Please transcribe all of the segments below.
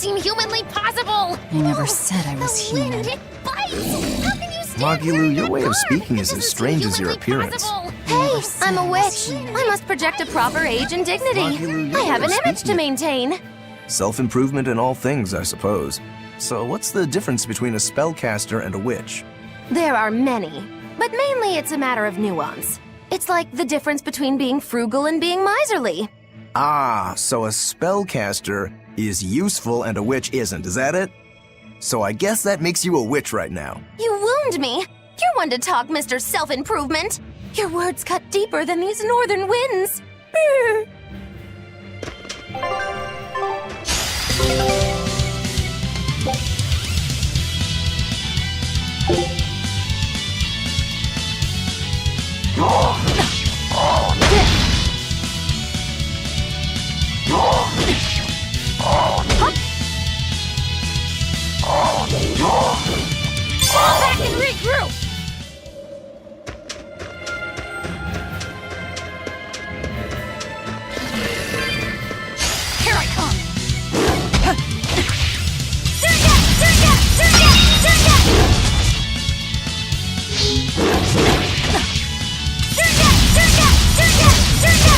seem humanly possible! I never said I was the human. wind, it bites! How can you stand Magilu, here in your the way of dark? speaking It is as doesn't strange seem as your humanly appearance. possible. Hey, I'm a I was witch. human. I must project a proper age and dignity. Magilu, your I have way an of image to speaking- maintain. Self-improvement in all things, I suppose. So what's the difference between a spellcaster and a witch? There are many, but mainly it's a matter of nuance. It's like the difference between being frugal and being miserly. Ah, so a spellcaster is useful and a witch isn't, is that it? So I guess that makes you a witch right now. You wound me. You're one to talk, Mr. Self-Improvement. Your words cut deeper than these northern winds. Brr. Fall back and regroup! Here I come! Surya! Surya! Surya! Surya! Surya! Surya! Surya! Surya!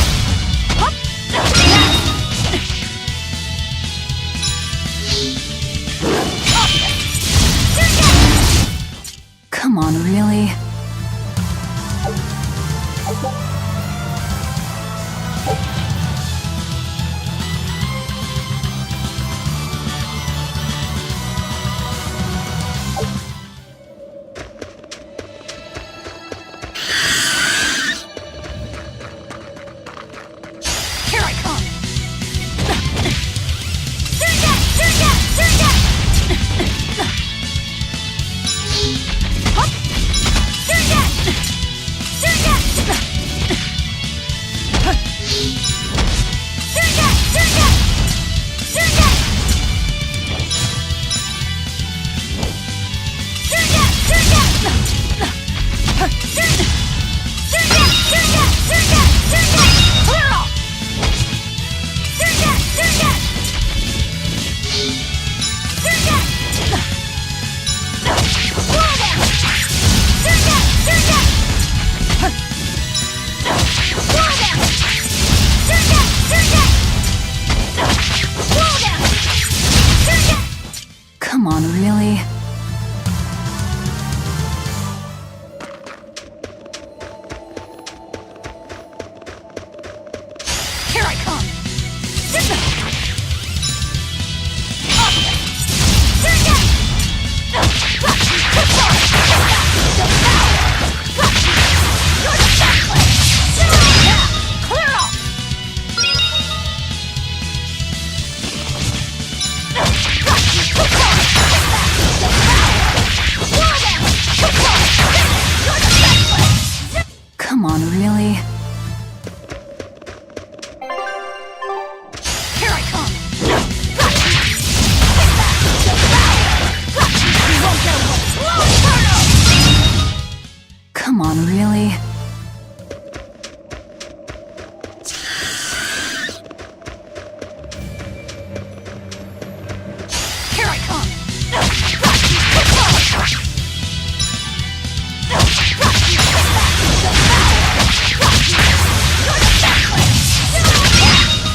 Hup! Come on, really? Here I come! Surya! Surya! Surya! Hup! Surya! Surya! Surya! Surya! Surya! Surya! Surya! Surya! Surya! Surya! Surya! Clear off! Surya! Surya! Surya! Wall them! Surya! Surya! Wall them! Surya! Surya! Wall them! Surya! Come on, really? Here I come! Surya! Clear off! Come on, really? Here I come! Come on, really? Here I come!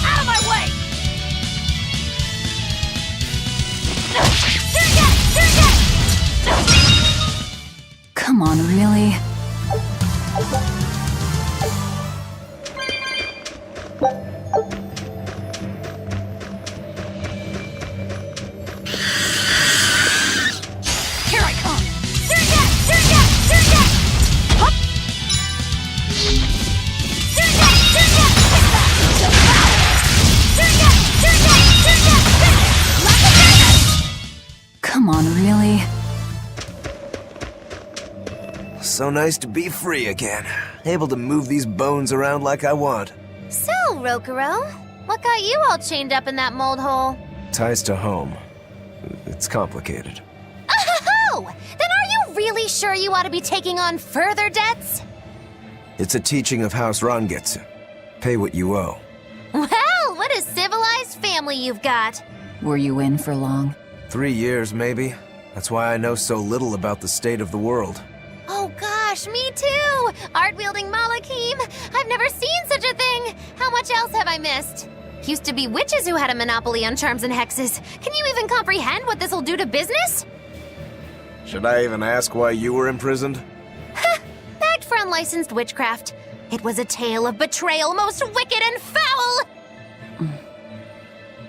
Out of my way! Come on, really? Here I come! Surya! Surya! Surya! Hup! Surya! Surya! Surya! Surya! Surya! Come on, really? So nice to be free again. Able to move these bones around like I want. So, Rokuro, what got you all chained up in that mold hole? Ties to home. It's complicated. Oh! Then are you really sure you ought to be taking on further debts? It's a teaching of House Rangetsu. Pay what you owe. Well, what a civilized family you've got. Were you in for long? 3 years, maybe. That's why I know so little about the state of the world. Oh gosh, me too! Art-wielding Malakim! I've never seen such a thing! How much else have I missed? Used to be witches who had a monopoly on charms and hexes. Can you even comprehend what this'll do to business? Should I even ask why you were imprisoned? Bagged for unlicensed witchcraft. It was a tale of betrayal most wicked and foul!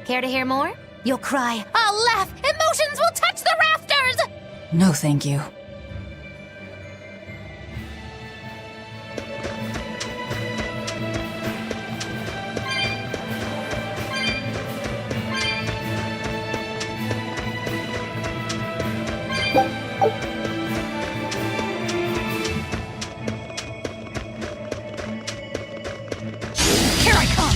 Care to hear more? You'll cry, I'll laugh, emotions will touch the rafters! No, thank you. Here I come!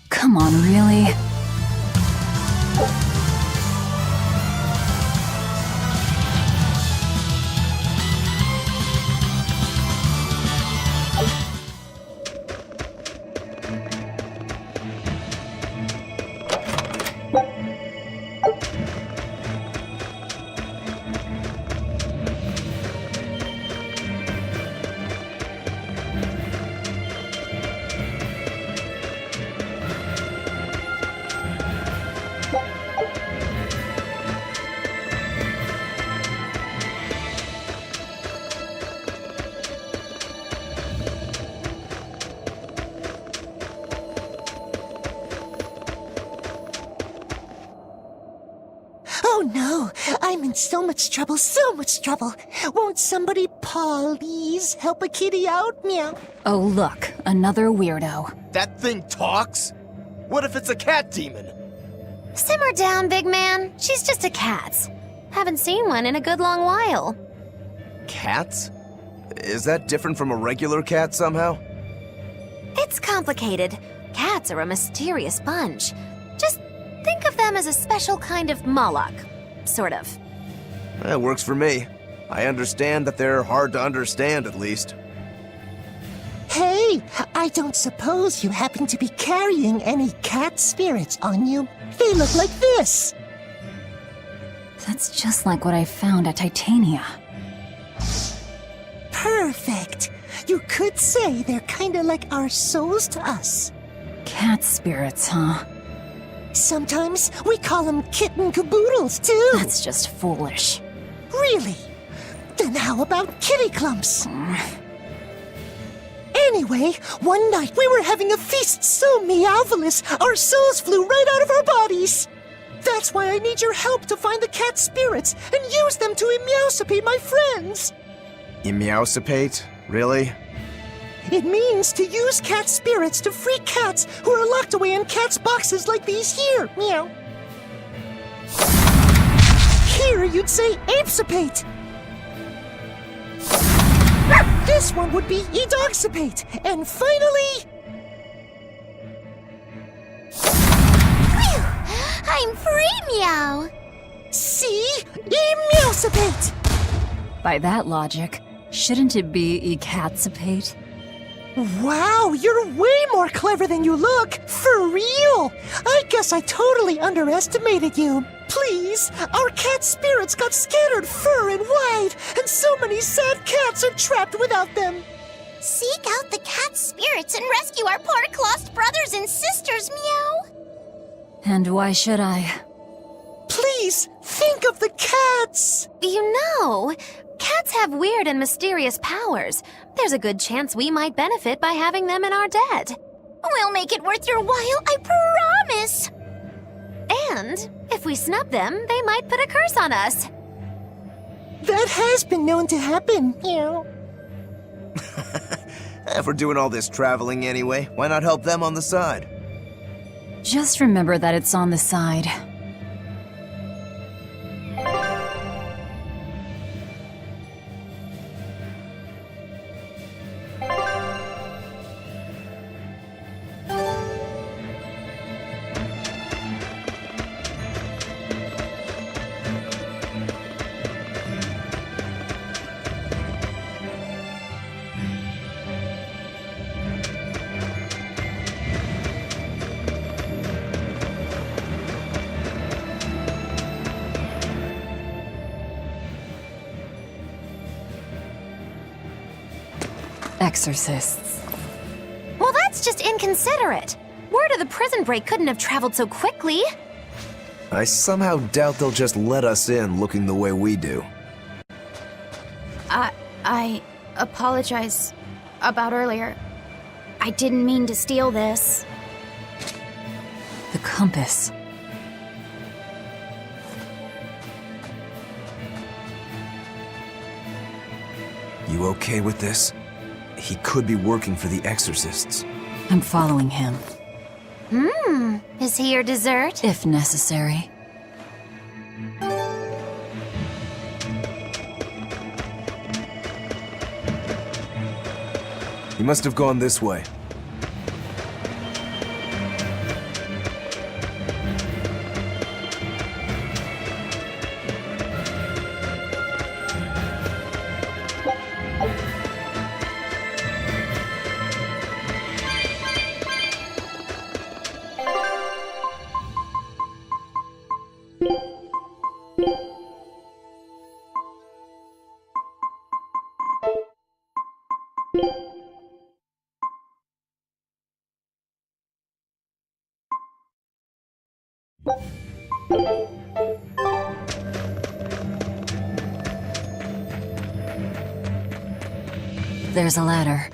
Come on, really? Oh no, I'm in so much trouble, so much trouble. Won't somebody please help a kitty out? Meow. Oh, look, another weirdo. That thing talks? What if it's a cat demon? Simmer down, big man. She's just a cat. Haven't seen one in a good long while. Cats? Is that different from a regular cat somehow? It's complicated. Cats are a mysterious bunch. Just think of them as a special kind of Moloch. Sort of. That works for me. I understand that they're hard to understand, at least. Hey, I don't suppose you happen to be carrying any cat spirits on you? They look like this. That's just like what I found at Titania. Perfect. You could say they're kinda like our souls to us. Cat spirits, huh? Sometimes we call them kitten caboodles, too. That's just foolish. Really? Then how about kitty clumps? Anyway, one night we were having a feast so meowvelous, our souls flew right out of our bodies. That's why I need your help to find the cat spirits and use them to meowsipate my friends. Meowsipate? Really? It means to use cat spirits to free cats who are locked away in cats' boxes like these here. Meow. Here you'd say apesipate. This one would be edogsipate. And finally... Phew! I'm free, meow! see? Meowsipate. By that logic, shouldn't it be ecatsipate? Wow, you're way more clever than you look! For real! I guess I totally underestimated you. Please, our cat spirits got scattered far and wide, and so many sad cats are trapped without them. Seek out the cat spirits and rescue our poor lost brothers and sisters, meow! And why should I? Please, think of the cats! You know, cats have weird and mysterious powers. There's a good chance we might benefit by having them in our debt. We'll make it worth your while, I promise! And if we snub them, they might put a curse on us. That has been known to happen. Meow. If we're doing all this traveling anyway, why not help them on the side? Just remember that it's on the side. Exorcists. Well, that's just inconsiderate. Word of the prison break couldn't have traveled so quickly. I somehow doubt they'll just let us in looking the way we do. I apologize about earlier. I didn't mean to steal this. The compass. You okay with this? He could be working for the exorcists. I'm following him, Is he your dessert? if necessary. He must have gone this way. There's a ladder.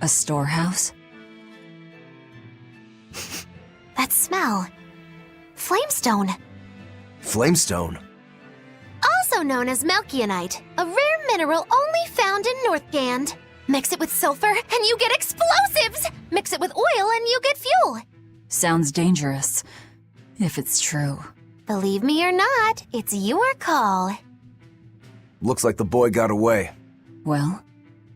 A storehouse? That smell. Flamestone. Flamestone. Also known as Melchionite, a rare mineral only found in Northgand. Mix it with sulfur and you get explosives! Mix it with oil and you get fuel. Sounds dangerous, if it's true. Believe me or not, it's your call. Looks like the boy got away. Well,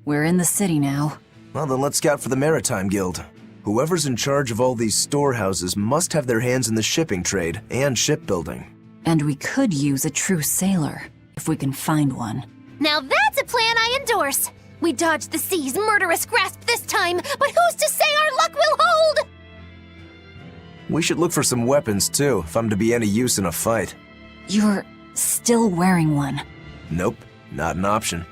we're in the city now. Well, then let's scout for the Maritime Guild. Whoever's in charge of all these storehouses must have their hands in the shipping trade and shipbuilding. And we could use a true sailor, if we can find one. Now that's a plan I endorse. We dodged the sea's murderous grasp this time, but who's to say our luck will hold? We should look for some weapons too, if I'm to be any use in a fight. You're still wearing one. Nope, not an option.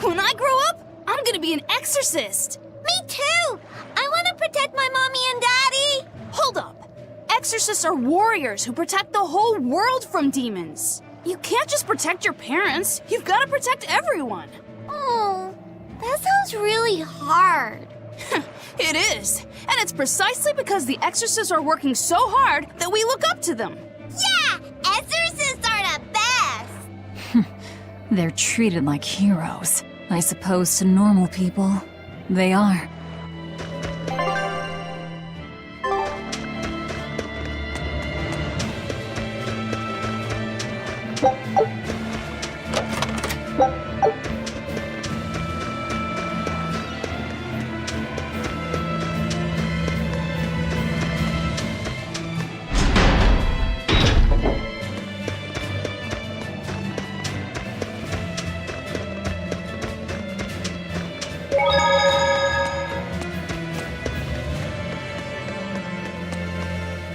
When I grow up, I'm gonna be an exorcist. Me too! I want to protect my mommy and daddy! Hold up. Exorcists are warriors who protect the whole world from demons. You can't just protect your parents. You've got to protect everyone. Oh, that sounds really hard. It is. And it's precisely because the exorcists are working so hard that we look up to them. Yeah! Exorcists are the best! They're treated like heroes. I suppose to normal people, they are.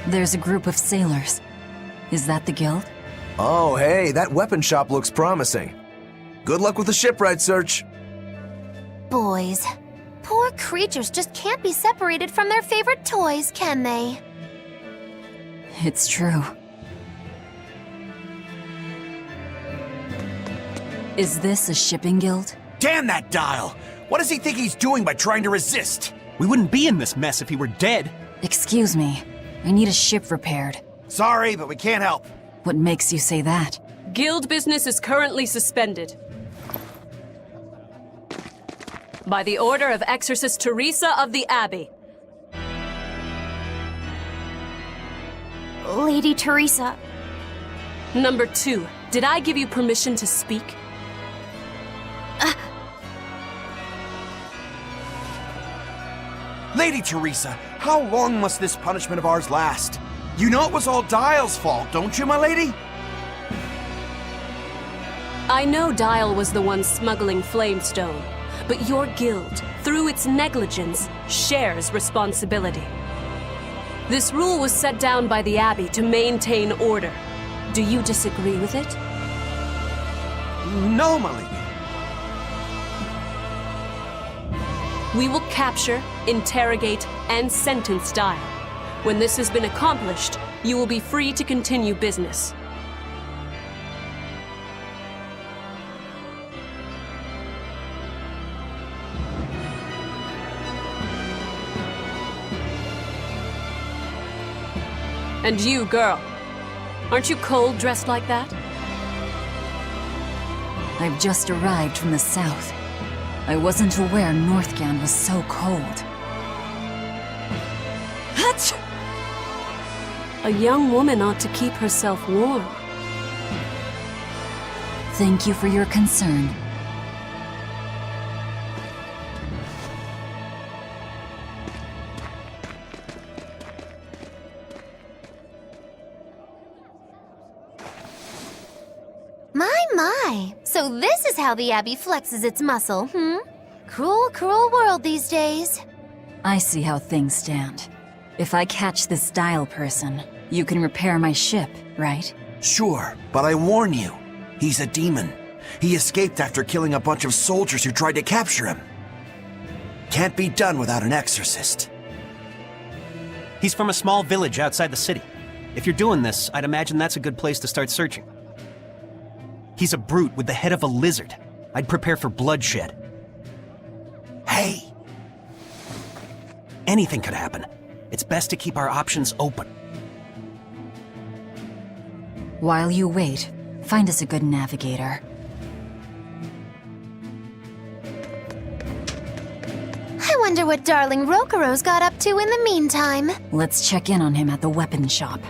There's a group of sailors. Is that the guild? Oh, hey, that weapon shop looks promising. Good luck with the shipwright search. Boys. Poor creatures just can't be separated from their favorite toys, can they? It's true. Is this a shipping guild? Damn that Dial! What does he think he's doing by trying to resist? We wouldn't be in this mess if he were dead. Excuse me. I need a ship repaired. Sorry, but we can't help. What makes you say that? Guild business is currently suspended. By the order of Exorcist Teresa of the Abbey. Lady Teresa. Number 2, did I give you permission to speak? Lady Teresa, how long must this punishment of ours last? You know it was all Dial's fault, don't you, my lady? I know Dial was the one smuggling Flamestone, but your guild, through its negligence, shares responsibility. This rule was set down by the Abbey to maintain order. Do you disagree with it? No, my lady. We will capture, interrogate, and sentence Dial. When this has been accomplished, you will be free to continue business. And you, girl, aren't you cold dressed like that? I've just arrived from the south. I wasn't aware Northgan was so cold. Hatch! A young woman ought to keep herself warm. Thank you for your concern. My. So this is how the Abbey flexes its muscle, hmm? Cruel, cruel world these days. I see how things stand. If I catch this Dial person, you can repair my ship, right? Sure, but I warn you, he's a demon. He escaped after killing a bunch of soldiers who tried to capture him. Can't be done without an exorcist. He's from a small village outside the city. If you're doing this, I'd imagine that's a good place to start searching. He's a brute with the head of a lizard. I'd prepare for bloodshed. Hey! Anything could happen. It's best to keep our options open. While you wait, find us a good navigator. I wonder what darling Rokuro's got up to in the meantime. Let's check in on him at the weapon shop.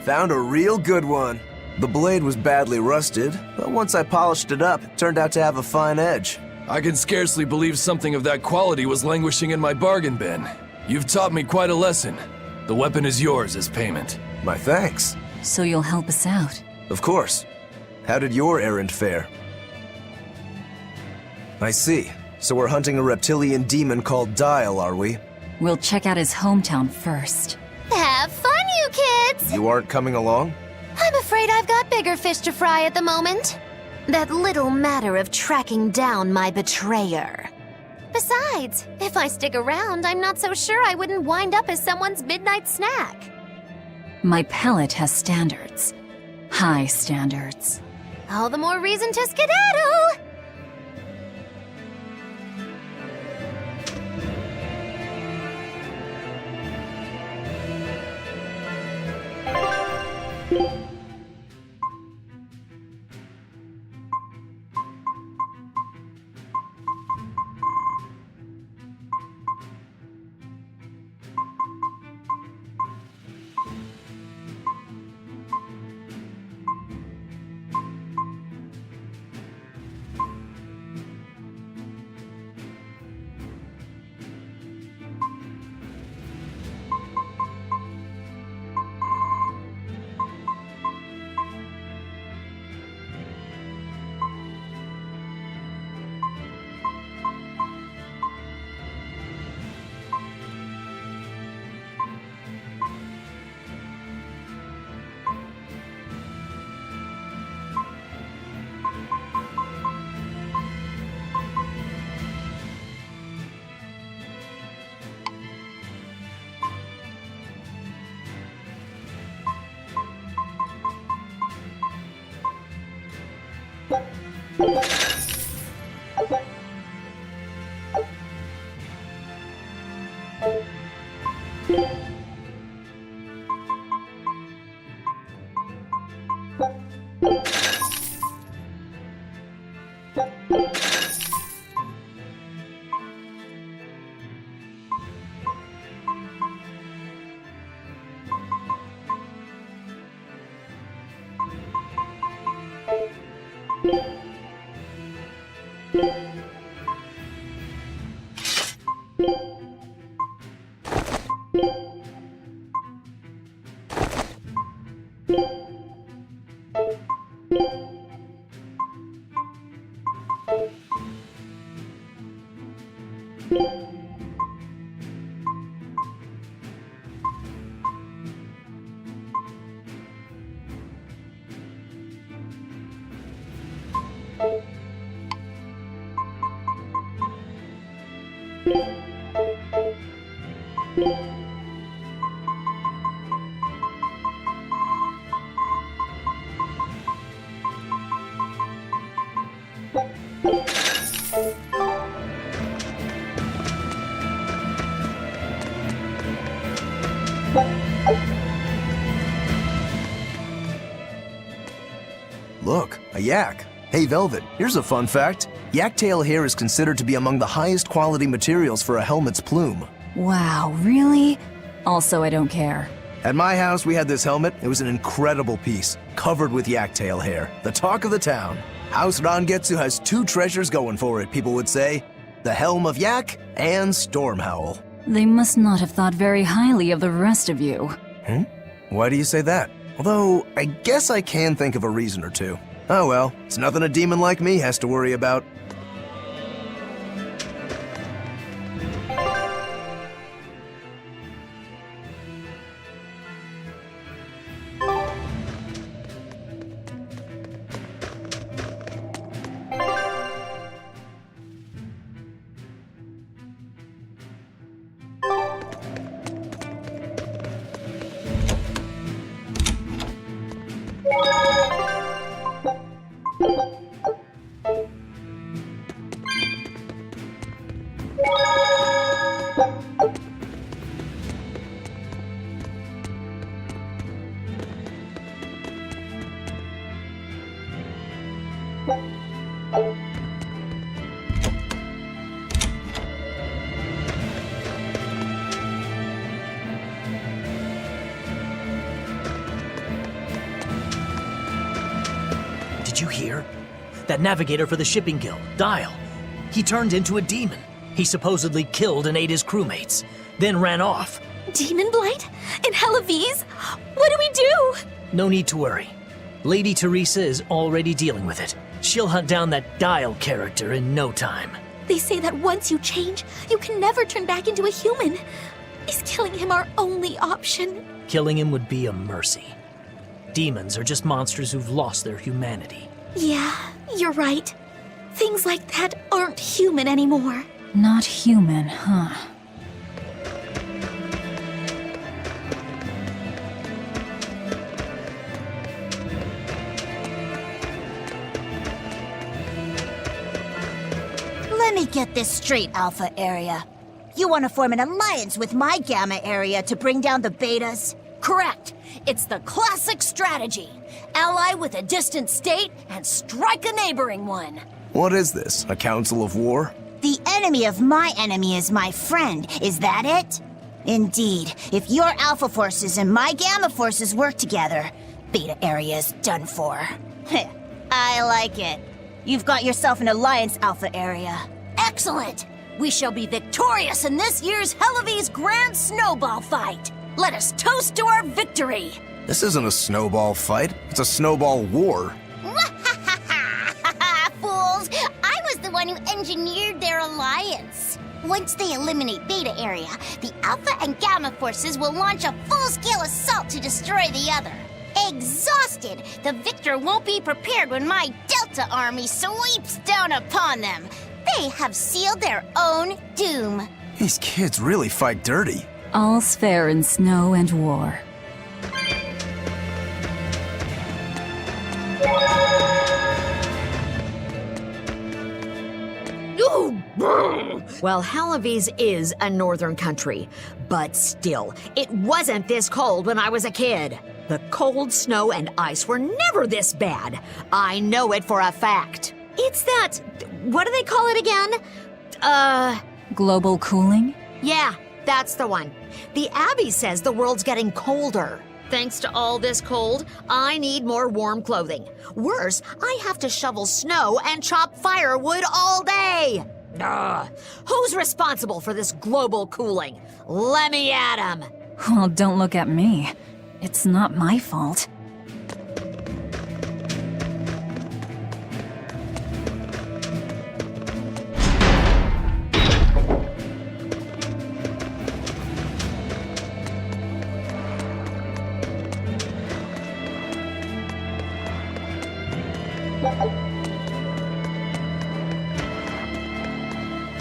Found a real good one. The blade was badly rusted, but once I polished it up, it turned out to have a fine edge. I can scarcely believe something of that quality was languishing in my bargain bin. You've taught me quite a lesson. The weapon is yours as payment. My thanks. So you'll help us out? Of course. How did your errand fare? I see. So we're hunting a reptilian demon called Dial, are we? We'll check out his hometown first. Have fun, you kids! You aren't coming along? I'm afraid I've got bigger fish to fry at the moment. That little matter of tracking down my betrayer. Besides, if I stick around, I'm not so sure I wouldn't wind up as someone's midnight snack. My palate has standards. High standards. All the more reason to skedaddle! Look, a yak. Hey, Velvet, here's a fun fact. Yak-tail hair is considered to be among the highest quality materials for a helmet's plume. Wow, really? Also, I don't care. At my house, we had this helmet. It was an incredible piece, covered with yak-tail hair. The talk of the town. House Rangetsu has two treasures going for it, people would say. The Helm of Yak and Stormhowl. They must not have thought very highly of the rest of you. Why do you say that? Although, I guess I can think of a reason or two. Oh well, it's nothing a demon like me has to worry about. Did you hear? That navigator for the shipping guild, Dial. He turned into a demon. He supposedly killed and ate his crewmates, then ran off. Demon Blight? In Hellawes? What do we do? No need to worry. Lady Teresa is already dealing with it. She'll hunt down that Dial character in no time. They say that once you change, you can never turn back into a human. Is killing him our only option? Killing him would be a mercy. Demons are just monsters who've lost their humanity. Yeah, you're right. Things like that aren't human anymore. Not human, huh? Let me get this straight, Alpha Area. You want to form an alliance with my Gamma Area to bring down the Betas? Correct. It's the classic strategy. Ally with a distant state and strike a neighboring one. What is this, a council of war? The enemy of my enemy is my friend. Is that it? Indeed. If your Alpha forces and my Gamma forces work together, Beta Area is done for. I like it. You've got yourself an alliance, Alpha Area. Excellent. We shall be victorious in this year's Hellawes Grand Snowball Fight. Let us toast to our victory. This isn't a snowball fight. It's a snowball war. Fools! I was the one who engineered their alliance. Once they eliminate Beta Area, the Alpha and Gamma forces will launch a full-scale assault to destroy the other. Exhausted, the victor won't be prepared when my Delta army sweeps down upon them. They have sealed their own doom. These kids really fight dirty. All's fair in snow and war. Well, Halavis is a northern country, but still, it wasn't this cold when I was a kid. The cold, snow, and ice were never this bad. I know it for a fact. It's that... what do they call it again? Global cooling? Yeah, that's the one. The Abbey says the world's getting colder. Thanks to all this cold, I need more warm clothing. Worse, I have to shovel snow and chop firewood all day. Ugh. Who's responsible for this global cooling? Let me at 'em. Well, don't look at me. It's not my fault.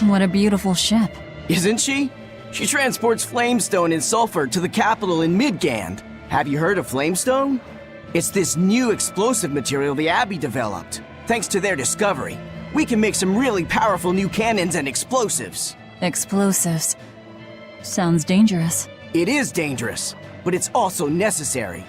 What a beautiful ship. Isn't she? She transports flamestone and sulfur to the capital in Midgand. Have you heard of flamestone? It's this new explosive material the Abbey developed. Thanks to their discovery, we can make some really powerful new cannons and explosives. Explosives. Sounds dangerous. It is dangerous, but it's also necessary.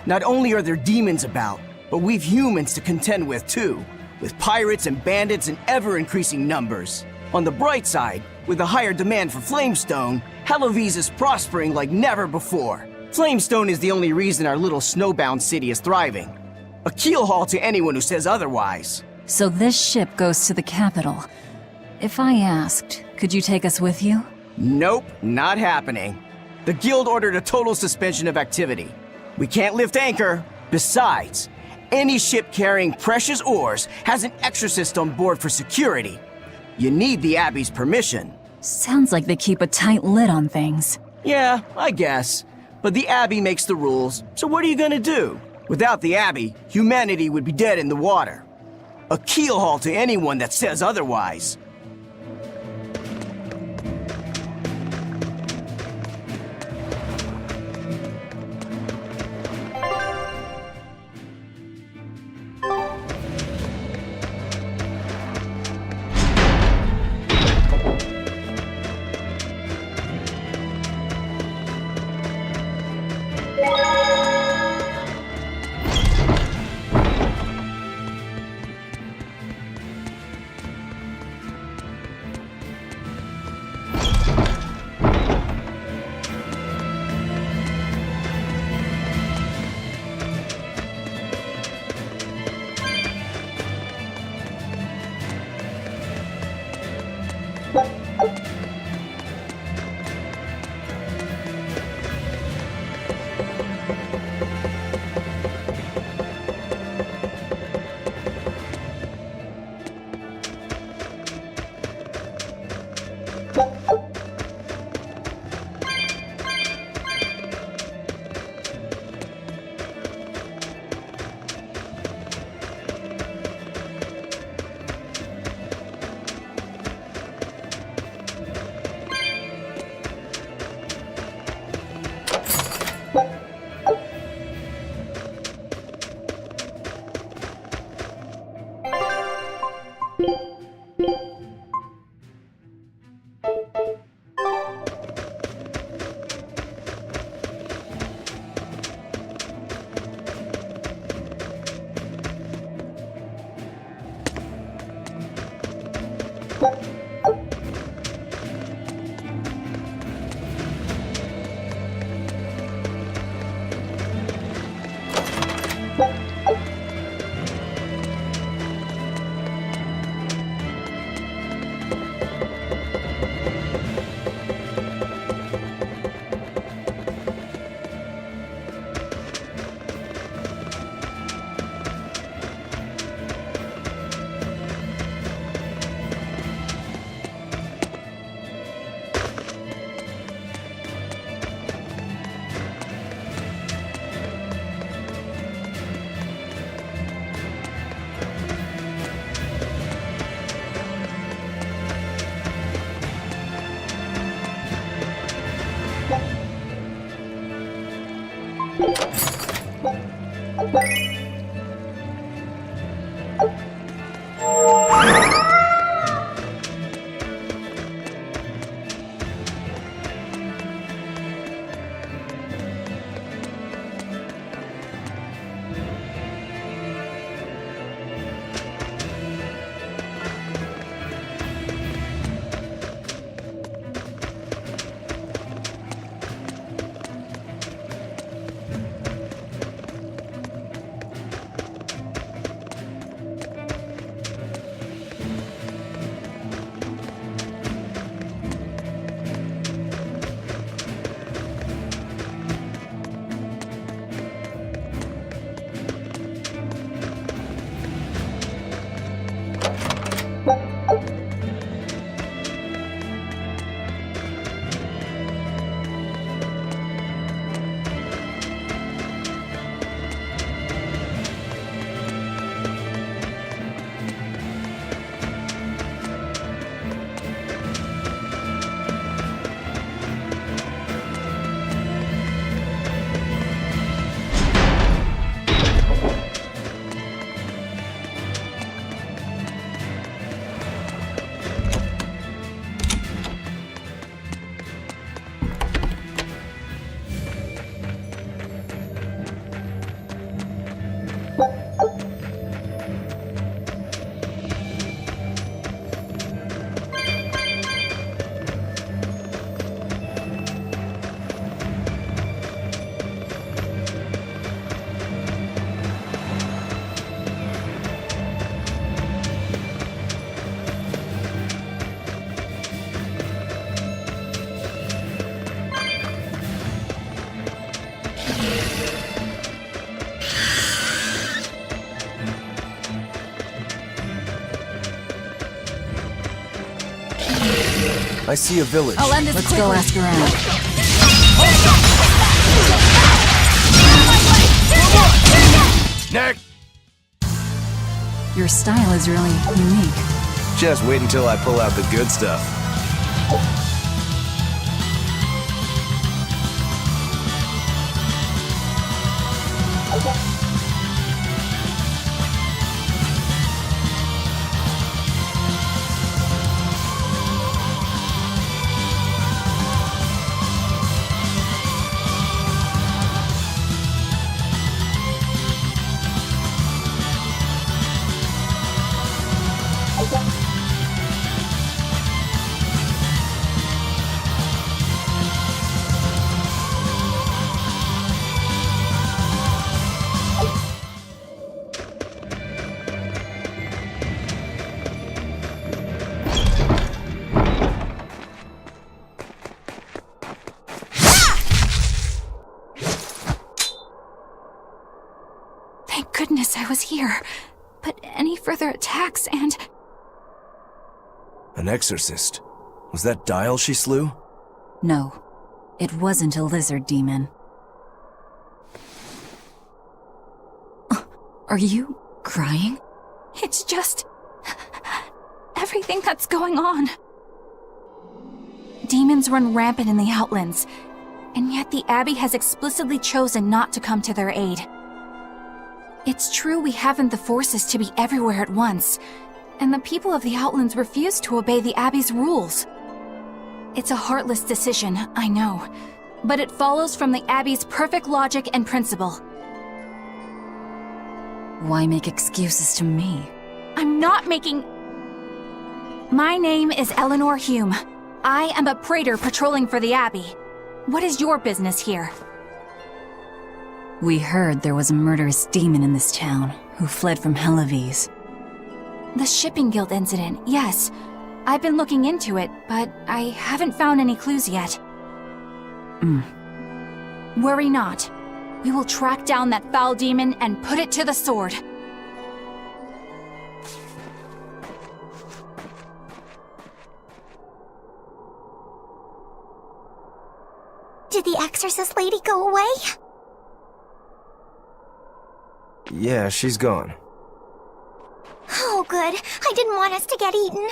Not only are there demons about, but we've humans to contend with too, with pirates and bandits in ever-increasing numbers. On the bright side, with a higher demand for flamestone, Halavis is prospering like never before. Flamestone is the only reason our little snowbound city is thriving. A keelhaul to anyone who says otherwise. So this ship goes to the capital. If I asked, could you take us with you? Nope, not happening. The guild ordered a total suspension of activity. We can't lift anchor. Besides, any ship carrying precious ores has an exorcist on board for security. You need the Abbey's permission. Sounds like they keep a tight lid on things. Yeah, I guess. But the Abbey makes the rules, so what are you gonna do? Without the Abbey, humanity would be dead in the water. A keelhaul to anyone that says otherwise. I see a village. I'll end this Let's quickly. Go ask around. Next! Your style is really unique. Just wait until I pull out the good stuff. Thank goodness I was here. But any further attacks and... An exorcist. Was that Dial she slew? No. It wasn't a lizard demon. Are you crying? It's just... everything that's going on. Demons run rampant in the Outlands, and yet the Abbey has explicitly chosen not to come to their aid. It's true we haven't the forces to be everywhere at once, and the people of the Outlands refuse to obey the Abbey's rules. It's a heartless decision, I know, but it follows from the Abbey's perfect logic and principle. Why make excuses to me? I'm not making... My name is Eleanor Hume. I am a praetor patrolling for the Abbey. What is your business here? We heard there was a murderous demon in this town who fled from Helavis. The Shipping Guild incident, yes. I've been looking into it, but I haven't found any clues yet. Worry not. We will track down that foul demon and put it to the sword. Did the exorcist lady go away? Yeah, she's gone. Oh, good. I didn't want us to get eaten.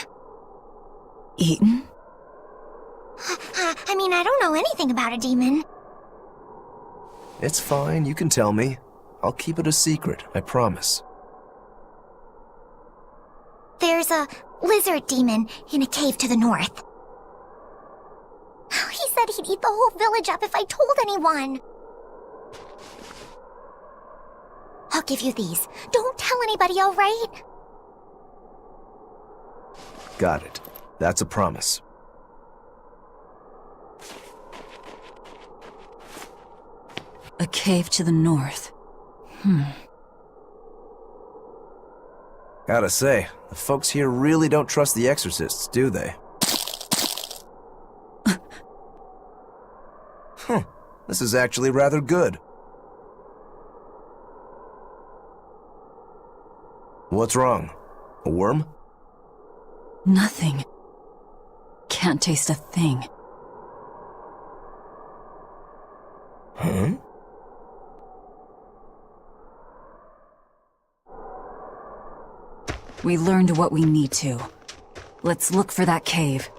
Eaten? I mean, I don't know anything about a demon. It's fine, you can tell me. I'll keep it a secret, I promise. There's a lizard demon in a cave to the north. He said he'd eat the whole village up if I told anyone. I'll give you these. Don't tell anybody, all right? Got it. That's a promise. A cave to the north. Gotta say, the folks here really don't trust the exorcists, do they? This is actually rather good. What's wrong? A worm? Nothing. Can't taste a thing. Huh? We learned what we need to. Let's look for that cave.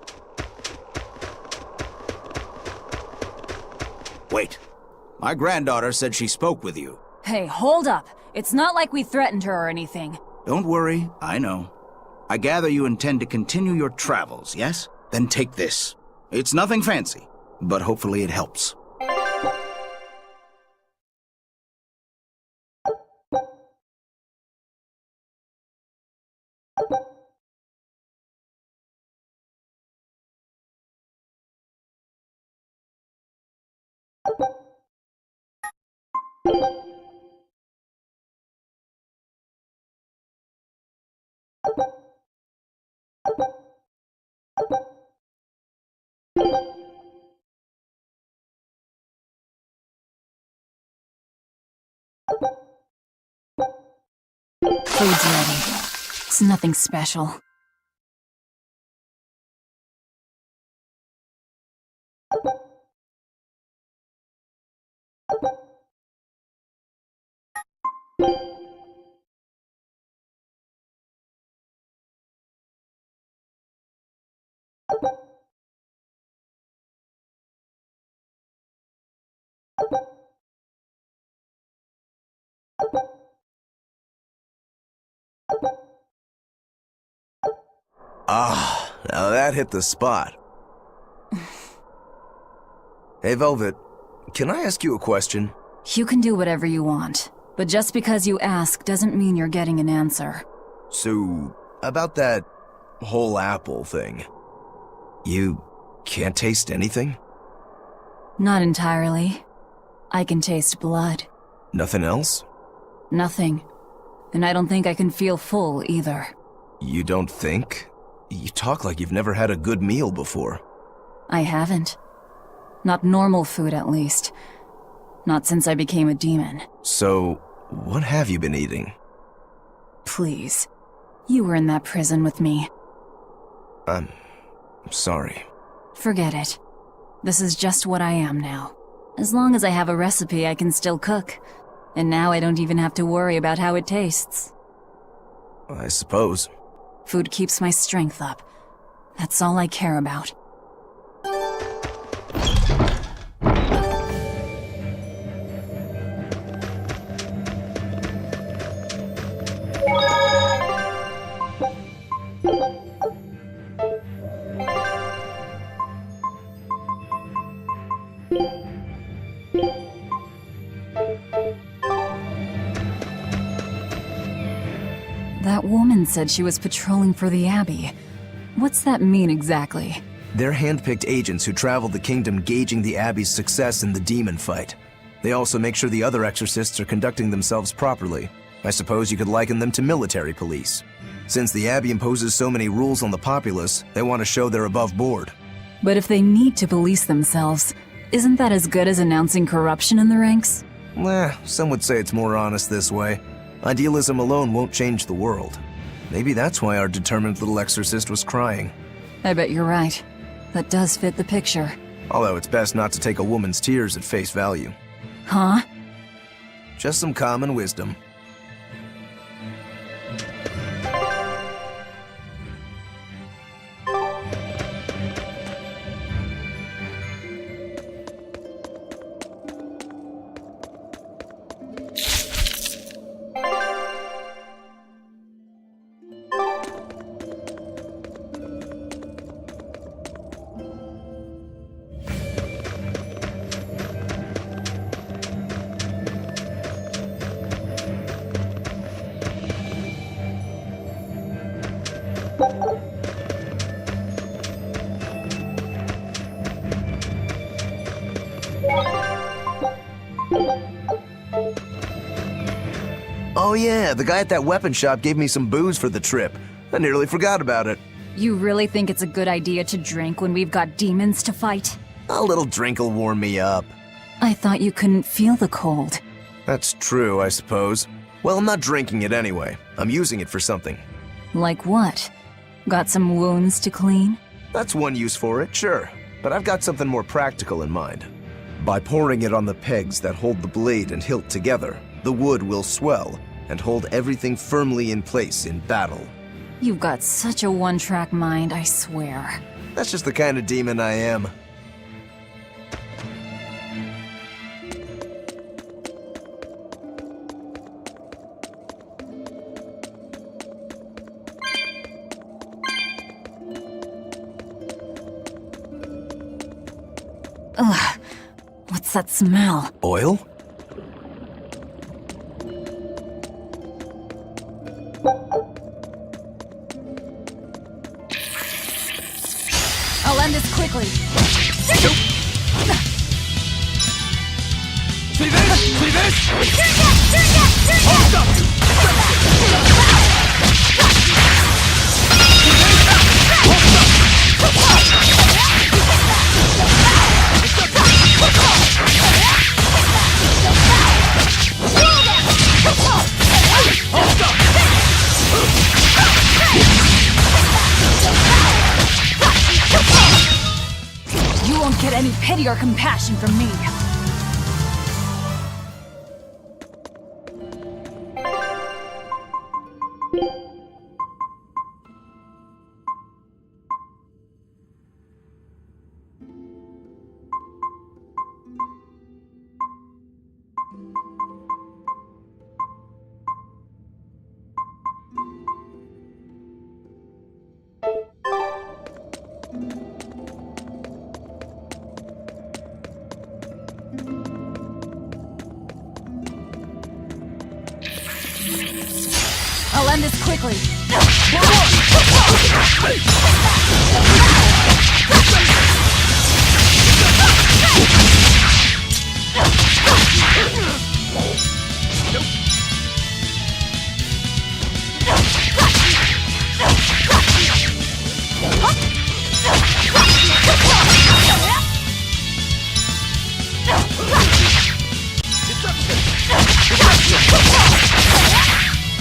Wait. My granddaughter said she spoke with you. Hey, hold up. It's not like we threatened her or anything. Don't worry, I know. I gather you intend to continue your travels, yes? Then take this. It's nothing fancy, but hopefully it helps. Food's ready. It's nothing special. Ah, now that hit the spot. Hey, Velvet, can I ask you a question? You can do whatever you want, but just because you ask doesn't mean you're getting an answer. So, about that whole apple thing, you can't taste anything? Not entirely. I can taste blood. Nothing else? Nothing. And I don't think I can feel full either. You don't think? You talk like you've never had a good meal before. I haven't. Not normal food, at least. Not since I became a demon. So, what have you been eating? Please. You were in that prison with me. I'm sorry. Forget it. This is just what I am now. As long as I have a recipe, I can still cook. And now I don't even have to worry about how it tastes. I suppose. Food keeps my strength up. That's all I care about. That woman said she was patrolling for the Abbey. What's that mean exactly? They're handpicked agents who travel the kingdom gauging the Abbey's success in the demon fight. They also make sure the other exorcists are conducting themselves properly. I suppose you could liken them to military police. Since the Abbey imposes so many rules on the populace, they want to show they're above board. But if they need to police themselves, isn't that as good as announcing corruption in the ranks? Some would say it's more honest this way. Idealism alone won't change the world. Maybe that's why our determined little exorcist was crying. I bet you're right. That does fit the picture. Although it's best not to take a woman's tears at face value. Huh? Just some common wisdom. Oh yeah, the guy at that weapon shop gave me some booze for the trip. I nearly forgot about it. You really think it's a good idea to drink when we've got demons to fight? A little drink'll warm me up. I thought you couldn't feel the cold. That's true, I suppose. Well, I'm not drinking it anyway. I'm using it for something. Like what? Got some wounds to clean? That's one use for it, sure. But I've got something more practical in mind. By pouring it on the pegs that hold the blade and hilt together, the wood will swell and hold everything firmly in place in battle. You've got such a one-track mind, I swear. That's just the kind of demon I am. Ugh, what's that smell? Oil? I'll end this quickly. See this? See this? Hold up! You won't get any pity or compassion from me. I'll end this quickly.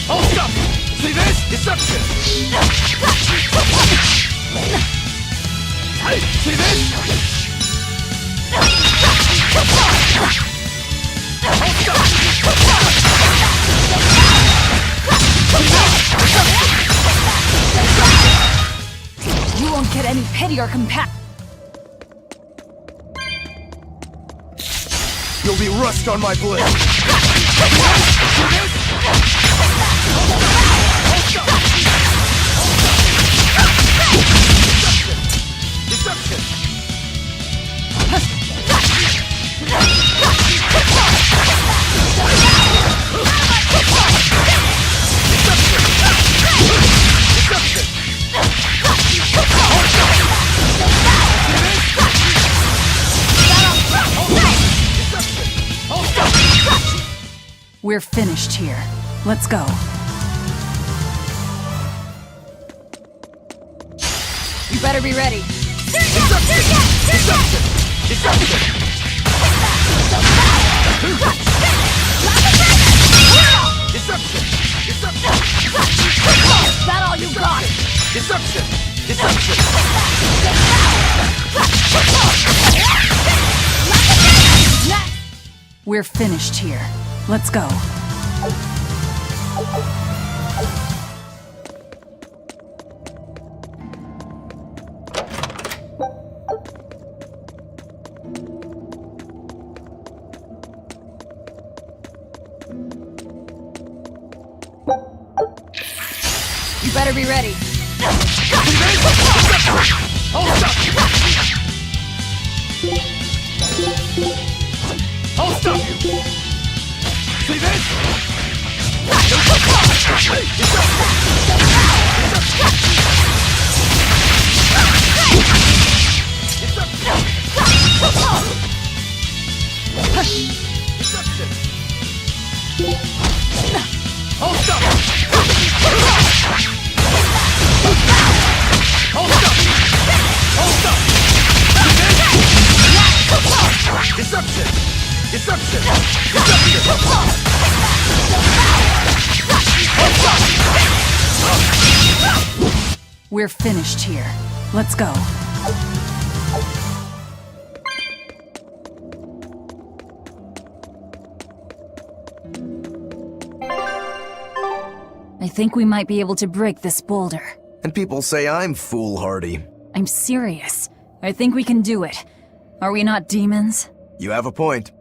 Hold up! See this? Deception! Hey, see this? You won't get any pity or compassion. You'll be rust on my blade. Deception! We're finished here. Let's go. You better be ready. Is that all you got? Deception! We're finished here. Let's go. You better be ready. Hold up! Hold up! See this? Hold up! Deception! Deception! Deception! We're finished here. Let's go. I think we might be able to break this boulder. And people say I'm foolhardy. I'm serious. I think we can do it. Are we not demons? You have a point.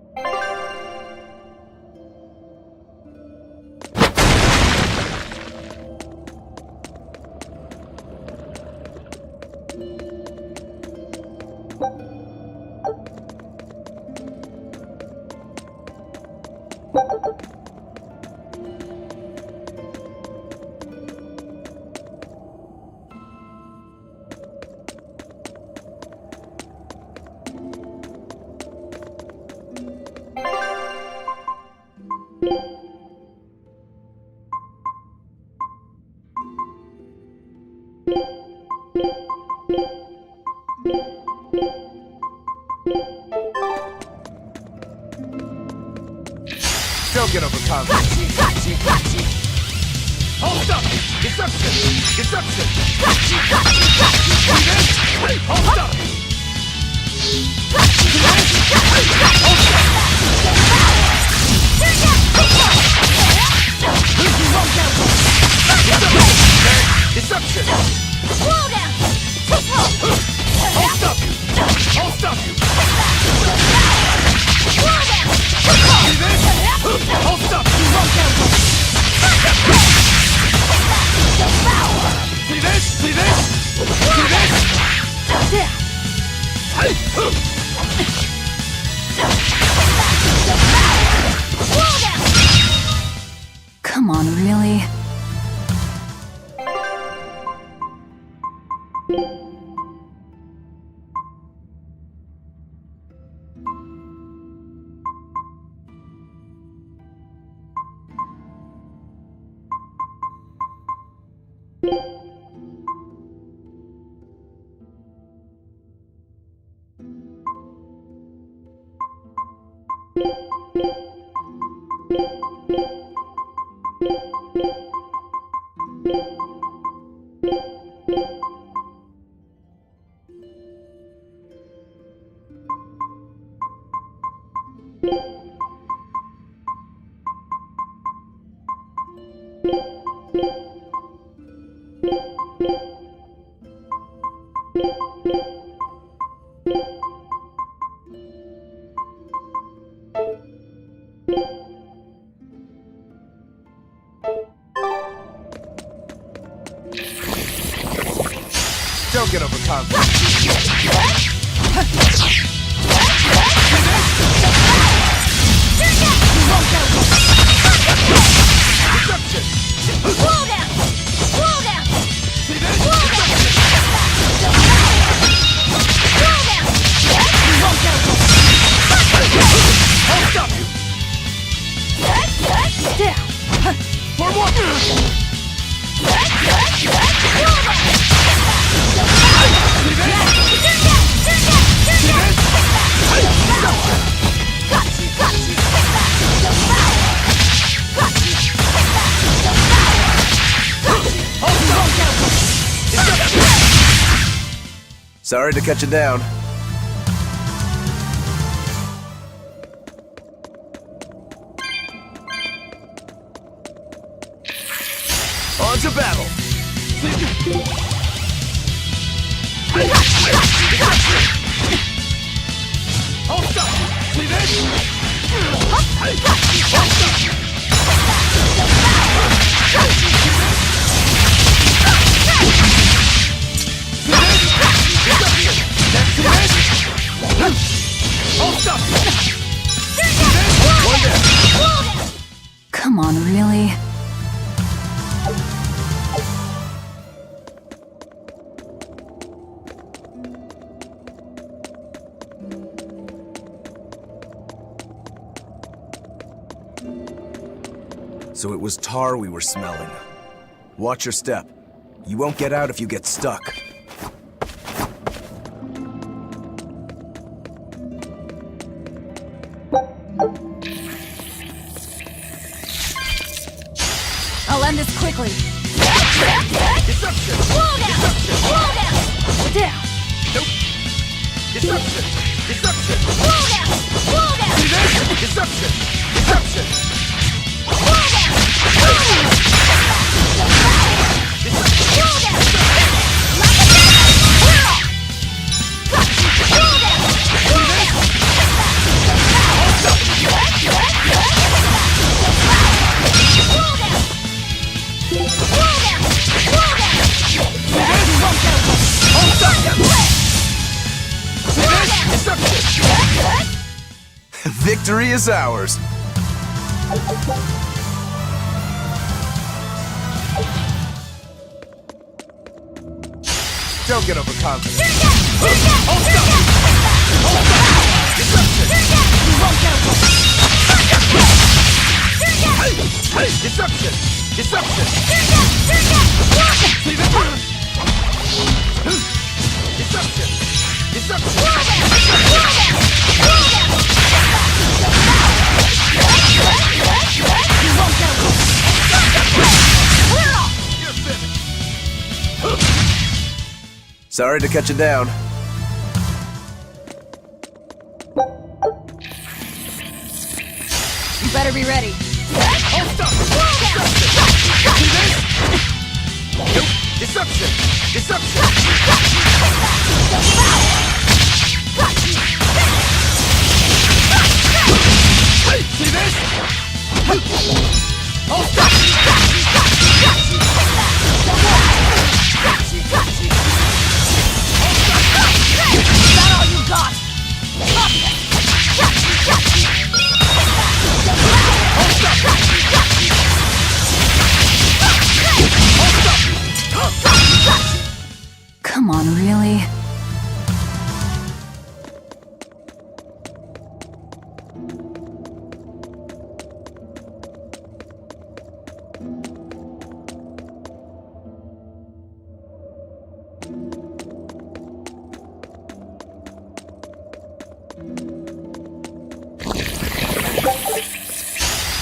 Don't get overconfident. Hold up! Deception! Deception! Hold up! Deception! Slow down! I'll stop you! I'll stop you! Slow down! See this? I'll stop you! See this? See this? See this? Come on, really? Don't get overconfident. Slow down! Slow down! Slow down! I'll stop you! For more! Sorry to cut you down. On to battle! I'll stop you! See this? Come on, really? So it was tar we were smelling. Watch your step. You won't get out if you get stuck. I'll end this quickly. Disruption! Wall down! Wall down! Down! Nope! Disruption! Disruption! Wall down! Wall down! See this? Disruption! Disruption! Wall down! Wall down! Wall down! Victory is ours. Don't get overconfident. Disruption! Disruption! See this? Disruption! Sorry to cut you down. You better be ready. Disruption! Disruption! See this? Is that all you got? Come on, really?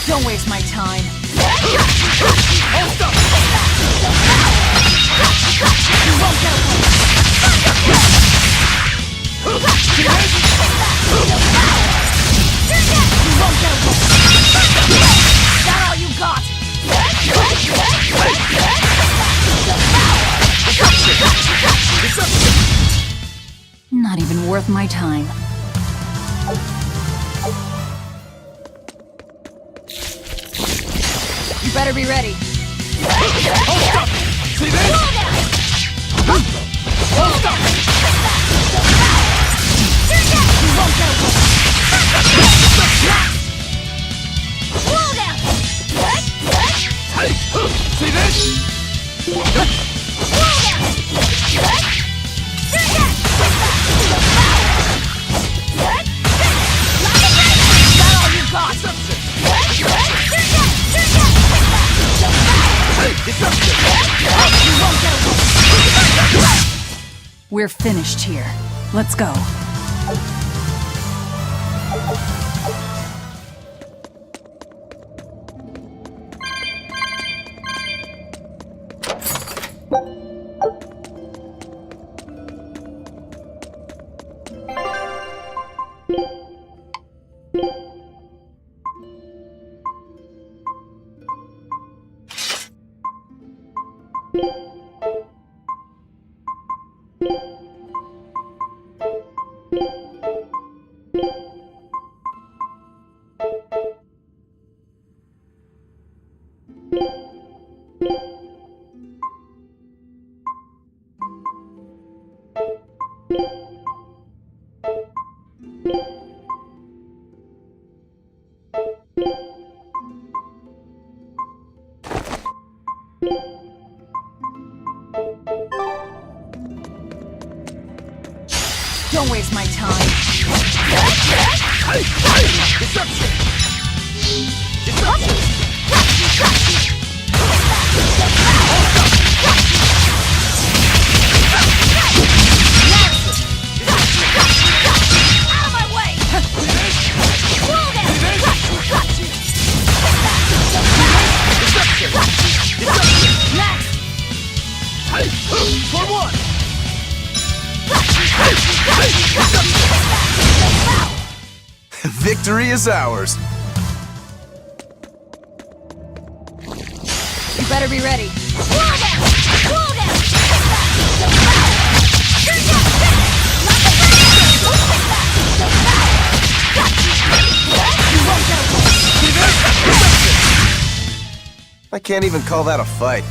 Don't waste my time. Is that all you got? Not even worth my time. You better be ready. See this? See this? We're finished here. Let's go. Don't waste my time. Disruption! Disruption! Out of my way! Wall down! Disruption! Disruption! Next! Victory is ours. You better be ready. I can't even call that a fight.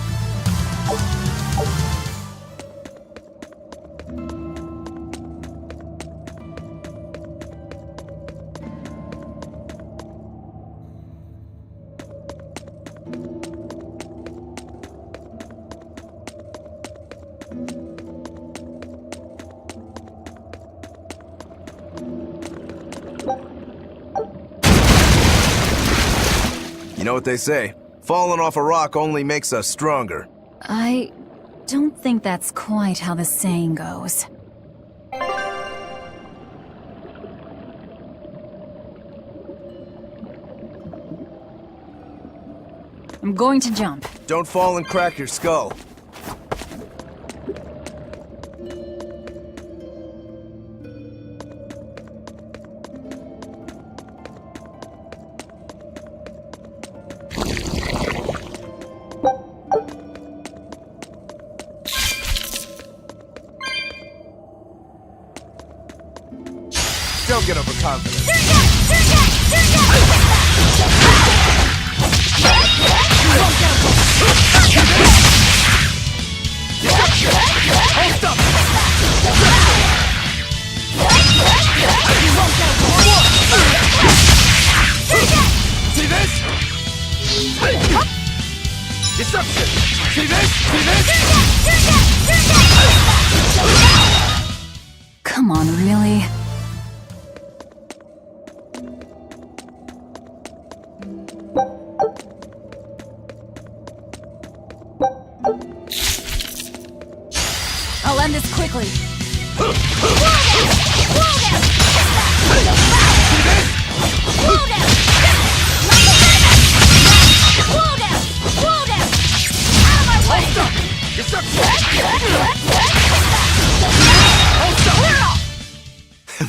You know what they say? Falling off a rock only makes us stronger. I don't think that's quite how the saying goes. I'm going to jump. Don't fall and crack your skull. Don't get overconfident. See this? Deception! See this? See this? Come on, really? I'll end this quickly.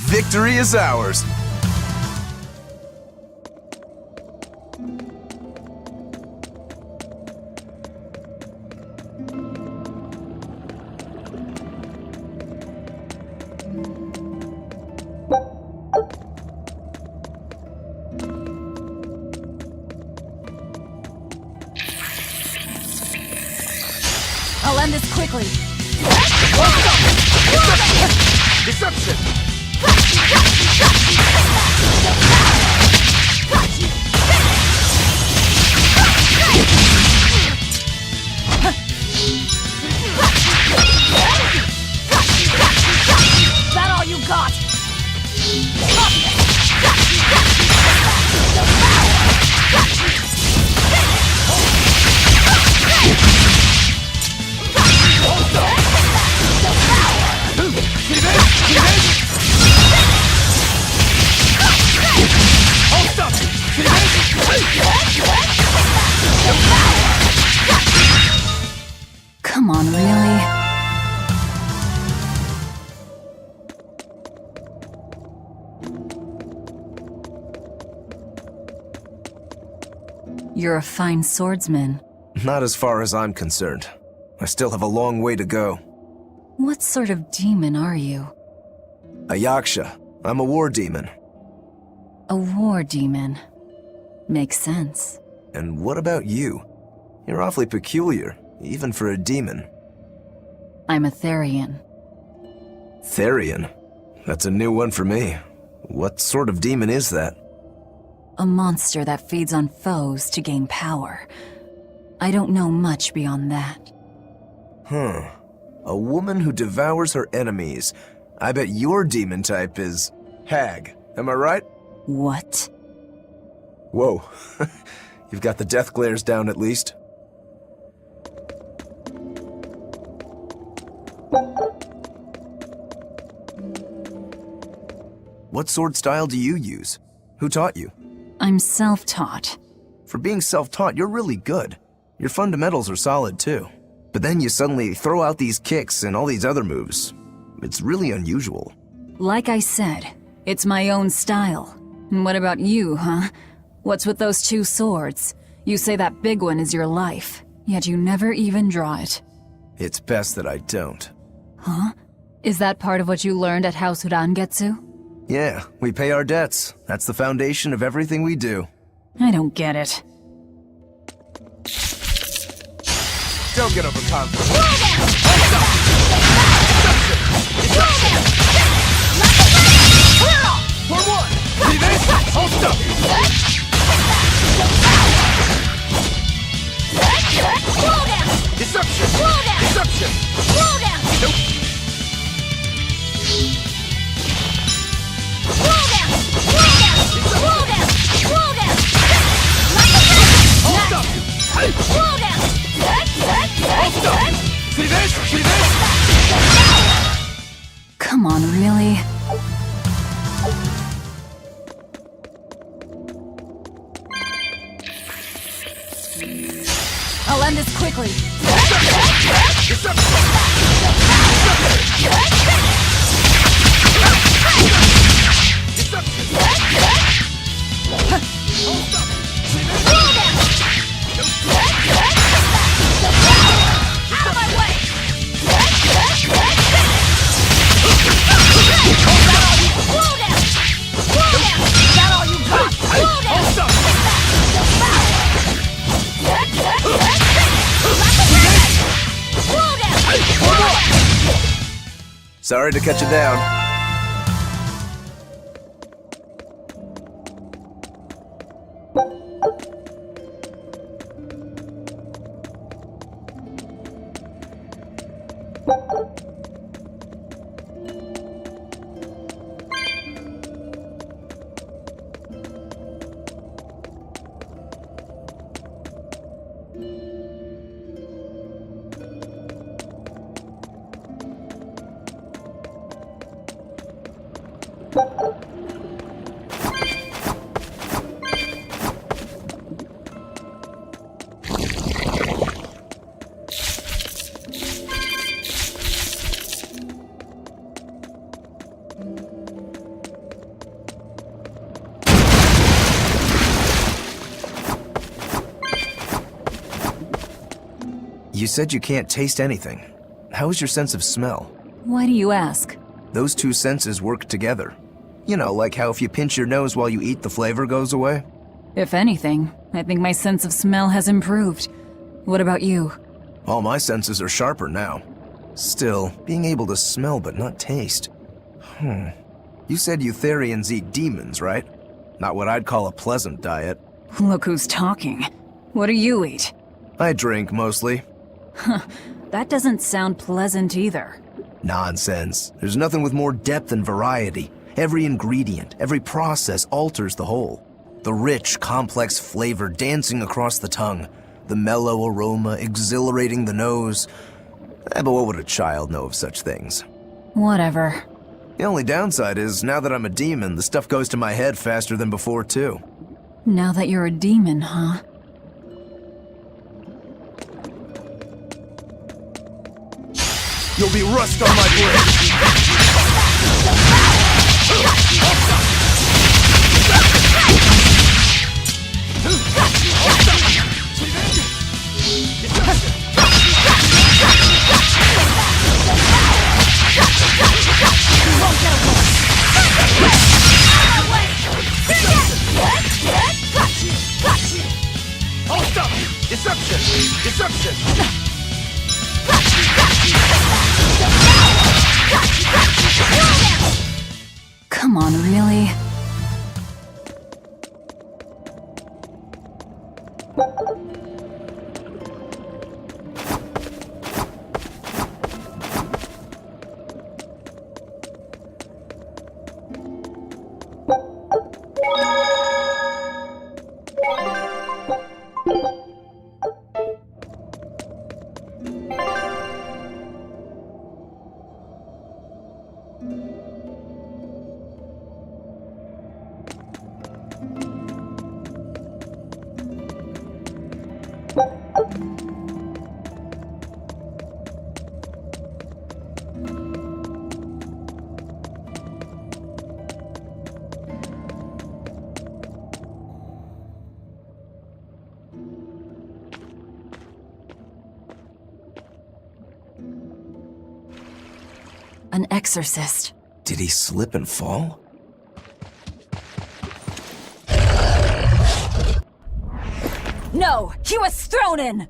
Victory is ours. I'll end this quickly. Deception! Is that all you got? Come on, really? You're a fine swordsman. Not as far as I'm concerned. I still have a long way to go. What sort of demon are you? A Yaksha. I'm a war demon. A war demon. Makes sense. And what about you? You're awfully peculiar, even for a demon. I'm a Therian. Therian? That's a new one for me. What sort of demon is that? A monster that feeds on foes to gain power. I don't know much beyond that. Huh. A woman who devours her enemies. I bet your demon type is hag. Am I right? What? Whoa. You've got the death glares down at least. What sword style do you use? Who taught you? I'm self-taught. For being self-taught, you're really good. Your fundamentals are solid too. But then you suddenly throw out these kicks and all these other moves. It's really unusual. Like I said, it's my own style. And what about you, huh? What's with those two swords? You say that big one is your life, yet you never even draw it. It's best that I don't. Huh? Is that part of what you learned at House Rangetsu? Yeah, we pay our debts. That's the foundation of everything we do. I don't get it. Don't get overconfident. For one! See this? Hold up! Deception! Deception! Nope. Hold up! Hold up! See this? See this? Come on, really? I'll end this quickly. Sorry to cut you down. You said you can't taste anything. How is your sense of smell? Why do you ask? Those two senses work together. You know, like how if you pinch your nose while you eat, the flavor goes away? If anything, I think my sense of smell has improved. What about you? All my senses are sharper now. Still, being able to smell but not taste. You said Eutherians eat demons, right? Not what I'd call a pleasant diet. Look who's talking. What do you eat? I drink, mostly. That doesn't sound pleasant either. Nonsense. There's nothing with more depth and variety. Every ingredient, every process alters the whole. The rich, complex flavor dancing across the tongue. The mellow aroma exhilarating the nose. But what would a child know of such things? Whatever. The only downside is, now that I'm a demon, the stuff goes to my head faster than before, too. Now that you're a demon, huh? You'll be rust on my blade! Hold up! Deception! Deception! Come on, really? An exorcist. Did he slip and fall? No! He was thrown in!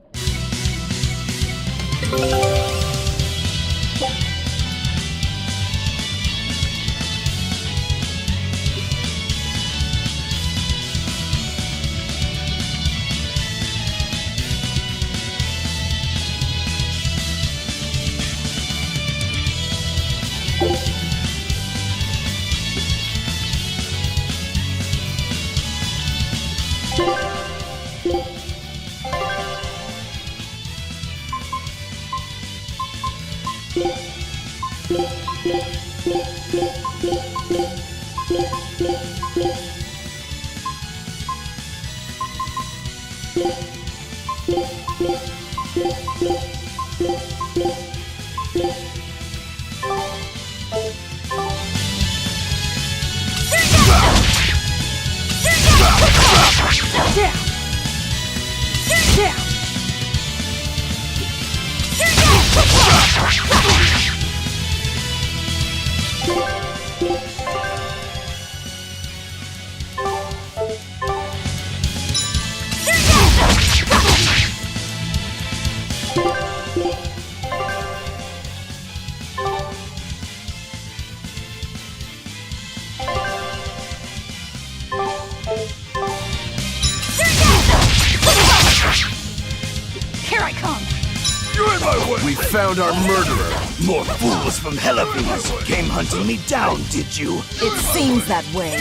We found our murderer. More fools from Helifies came hunting me down, did you? It seems that way.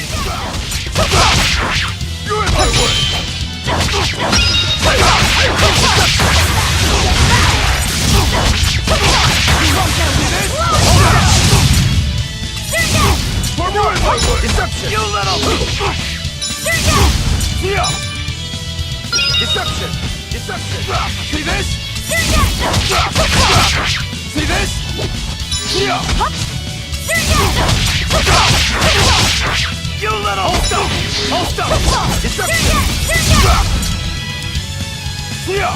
You're in my way! Deception! You little... Yeah! Deception! Deception! See this? See this? Yeah! You little... Hold up! Hold up! Deception! Yeah!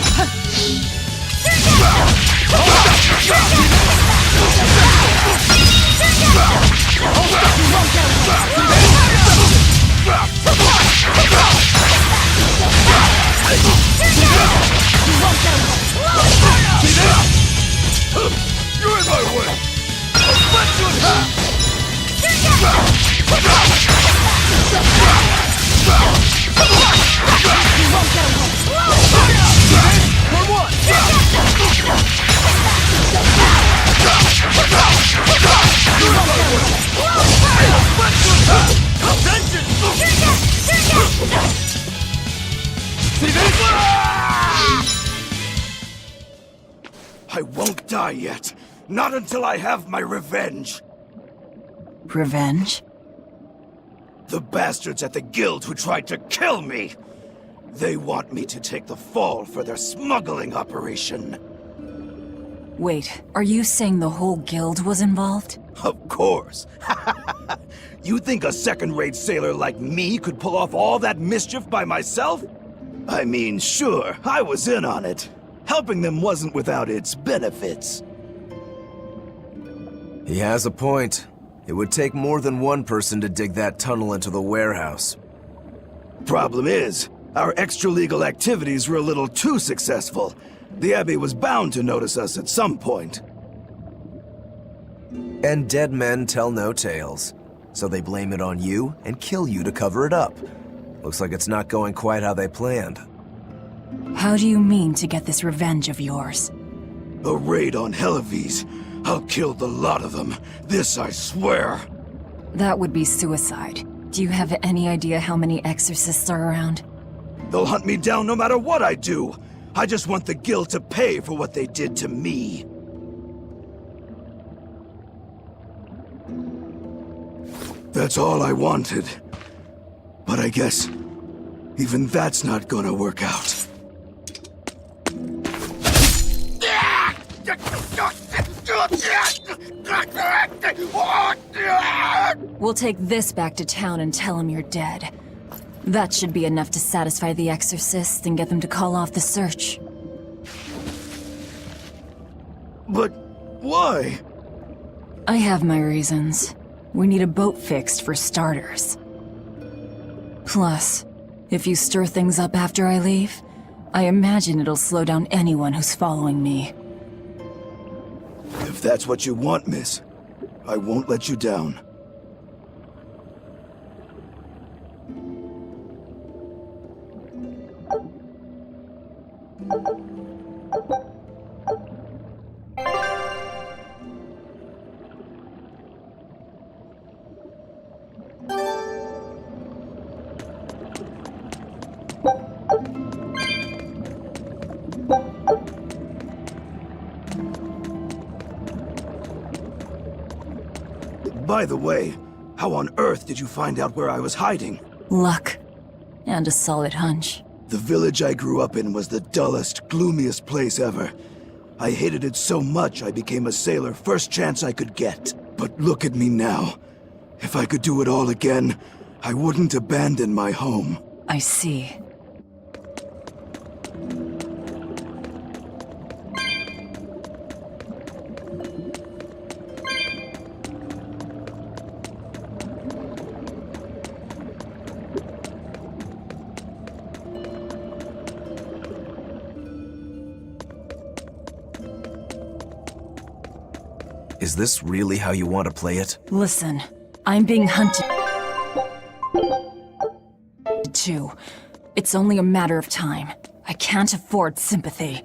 You're in my way! I'll split you in half! For one! I won't die yet. Not until I have my revenge. Revenge? The bastards at the guild who tried to kill me. They want me to take the fall for their smuggling operation. Wait, are you saying the whole guild was involved? Of course. You think a second-rate sailor like me could pull off all that mischief by myself? I mean, sure, I was in on it. Helping them wasn't without its benefits. He has a point. It would take more than one person to dig that tunnel into the warehouse. Problem is, our extra-legal activities were a little too successful. The Abbey was bound to notice us at some point. And dead men tell no tales. So they blame it on you and kill you to cover it up. Looks like it's not going quite how they planned. How do you mean to get this revenge of yours? A raid on Helifies. I'll kill the lot of them. This I swear. That would be suicide. Do you have any idea how many exorcists are around? They'll hunt me down no matter what I do. I just want the guild to pay for what they did to me. That's all I wanted. But I guess even that's not gonna work out. We'll take this back to town and tell him you're dead. That should be enough to satisfy the exorcists and get them to call off the search. But why? I have my reasons. We need a boat fixed for starters. Plus, if you stir things up after I leave, I imagine it'll slow down anyone who's following me. If that's what you want, miss, I won't let you down. By the way, how on earth did you find out where I was hiding? Luck. And a solid hunch. The village I grew up in was the dullest, gloomiest place ever. I hated it so much I became a sailor first chance I could get. But look at me now. If I could do it all again, I wouldn't abandon my home. I see. Is this really how you want to play it? Listen, I'm being hunted too. It's only a matter of time. I can't afford sympathy.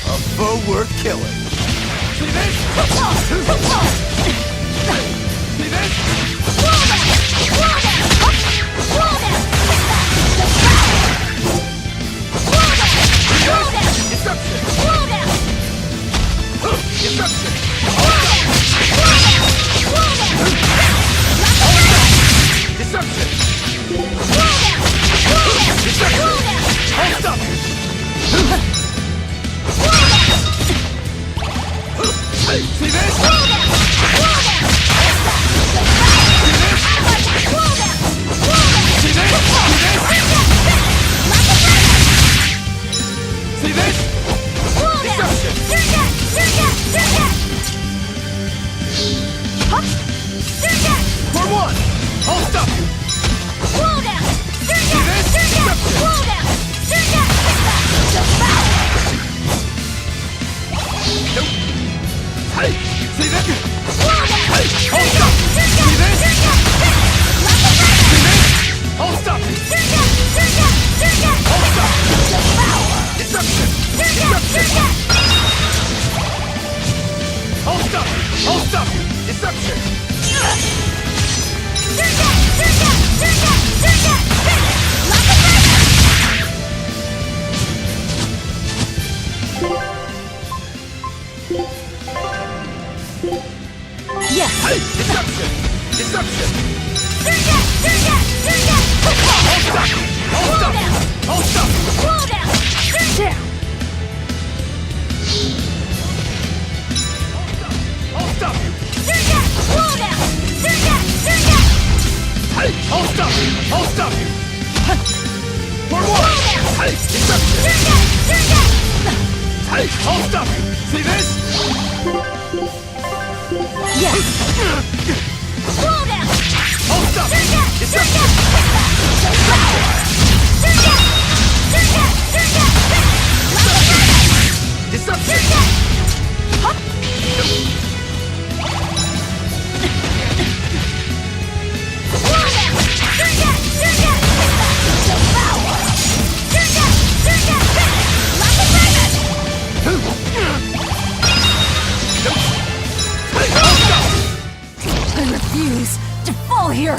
A foe worth killing. See this? I refuse to fall here!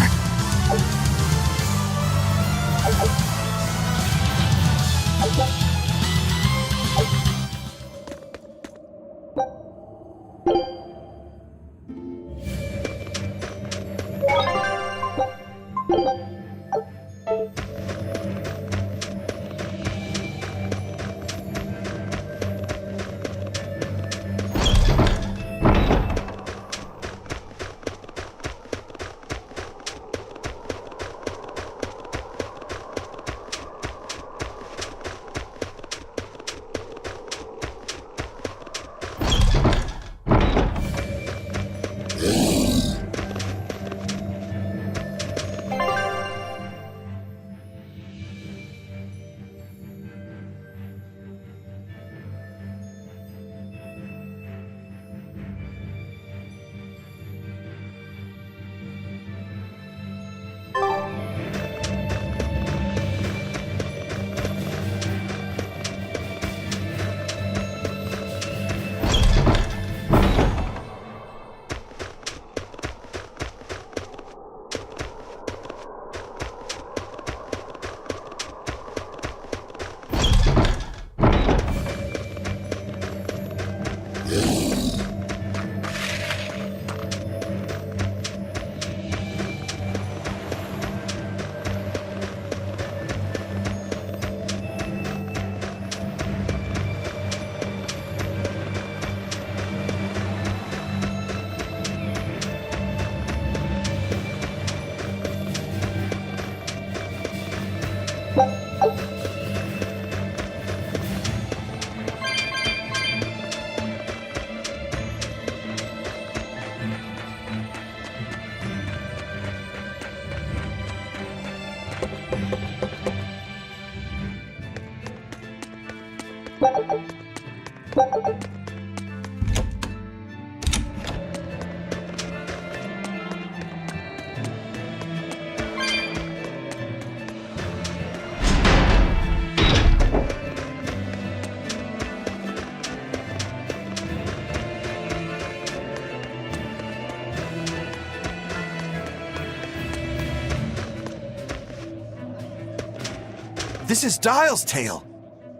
This is Dial's tale.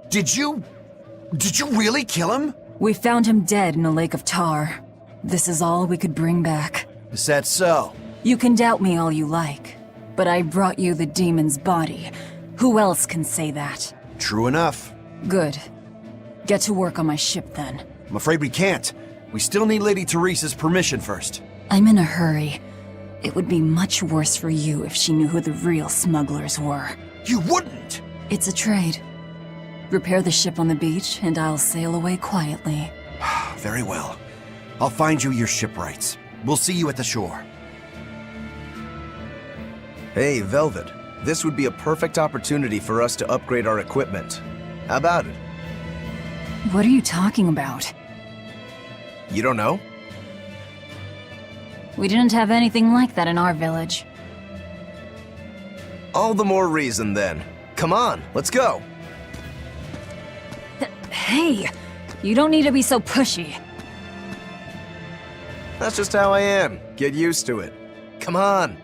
Did you really kill him? We found him dead in a lake of tar. This is all we could bring back. Is that so? You can doubt me all you like, but I brought you the demon's body. Who else can say that? True enough. Good. Get to work on my ship then. I'm afraid we can't. We still need Lady Teresa's permission first. I'm in a hurry. It would be much worse for you if she knew who the real smugglers were. You wouldn't! It's a trade. Repair the ship on the beach, and I'll sail away quietly. Very well. I'll find you your shipwrights. We'll see you at the shore. Hey, Velvet. This would be a perfect opportunity for us to upgrade our equipment. How about it? What are you talking about? You don't know? We didn't have anything like that in our village. All the more reason, then. Come on, let's go! Hey! You don't need to be so pushy. That's just how I am. Get used to it. Come on!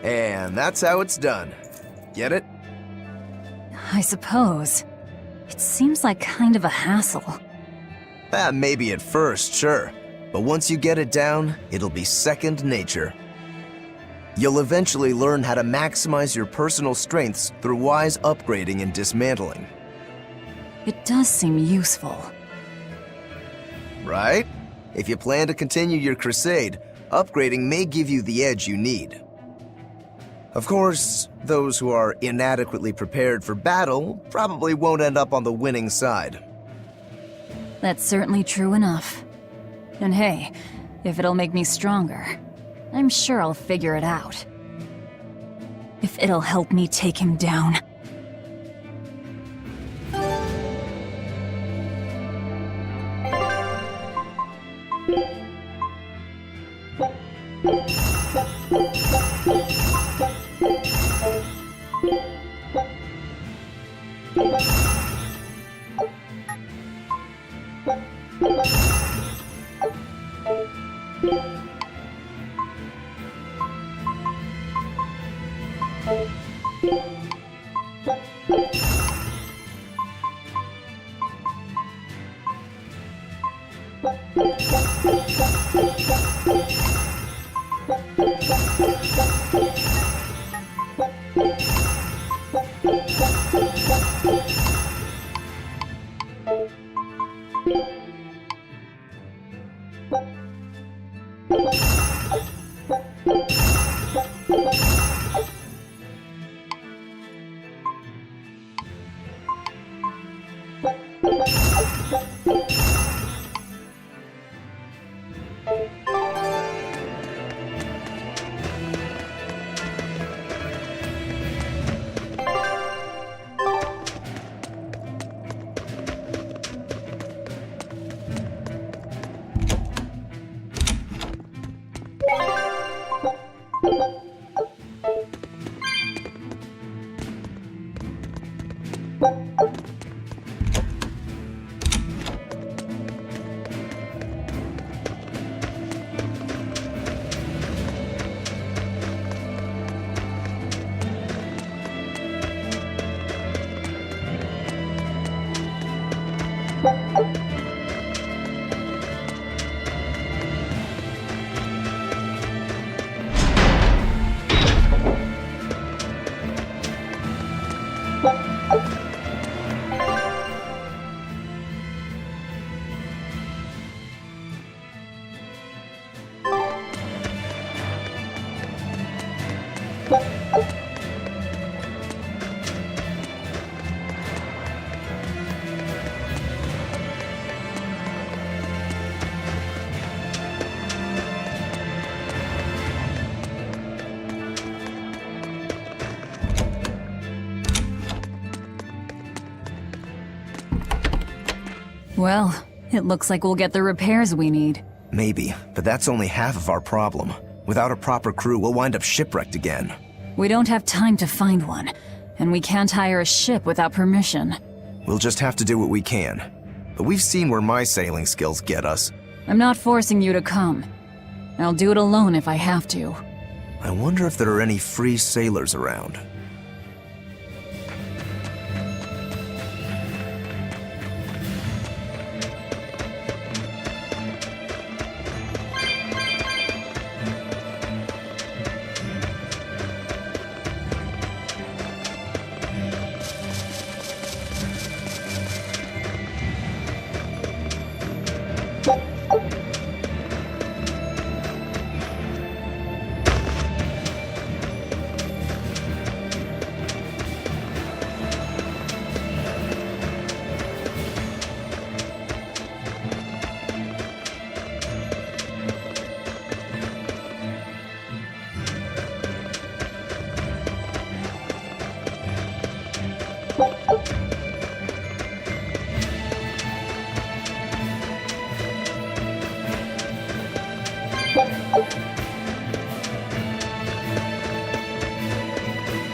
And that's how it's done. Get it? I suppose. It seems like kind of a hassle. Maybe at first, sure. But once you get it down, it'll be second nature. You'll eventually learn how to maximize your personal strengths through wise upgrading and dismantling. It does seem useful. Right? If you plan to continue your crusade, upgrading may give you the edge you need. Of course, those who are inadequately prepared for battle probably won't end up on the winning side. That's certainly true enough. And hey, if it'll make me stronger, I'm sure I'll figure it out. If it'll help me take him down. Well, it looks like we'll get the repairs we need. Maybe, but that's only half of our problem. Without a proper crew, we'll wind up shipwrecked again. We don't have time to find one, and we can't hire a ship without permission. We'll just have to do what we can. But we've seen where my sailing skills get us. I'm not forcing you to come. I'll do it alone if I have to. I wonder if there are any free sailors around.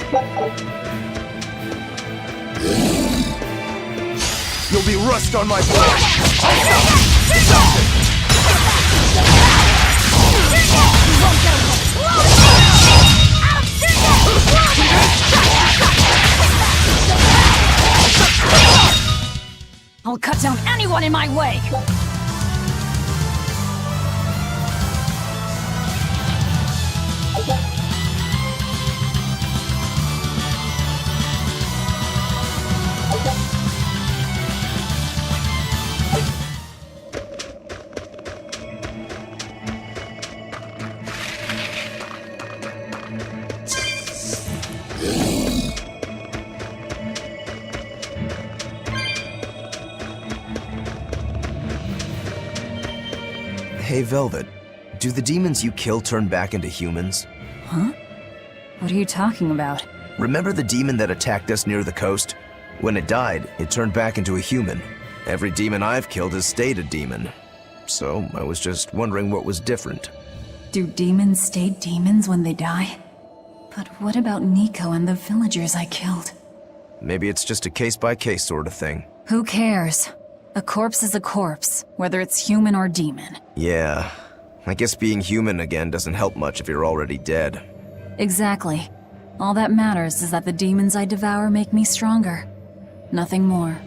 You'll be rust on my blade! I'll cut down anyone in my way! Hey, Velvet. Do the demons you kill turn back into humans? Huh? What are you talking about? Remember the demon that attacked us near the coast? When it died, it turned back into a human. Every demon I've killed has stayed a demon. So, I was just wondering what was different. Do demons stay demons when they die? But what about Nico and the villagers I killed? Maybe it's just a case-by-case sort of thing. Who cares? A corpse is a corpse, whether it's human or demon. Yeah. I guess being human again doesn't help much if you're already dead. Exactly. All that matters is that the demons I devour make me stronger. Nothing more.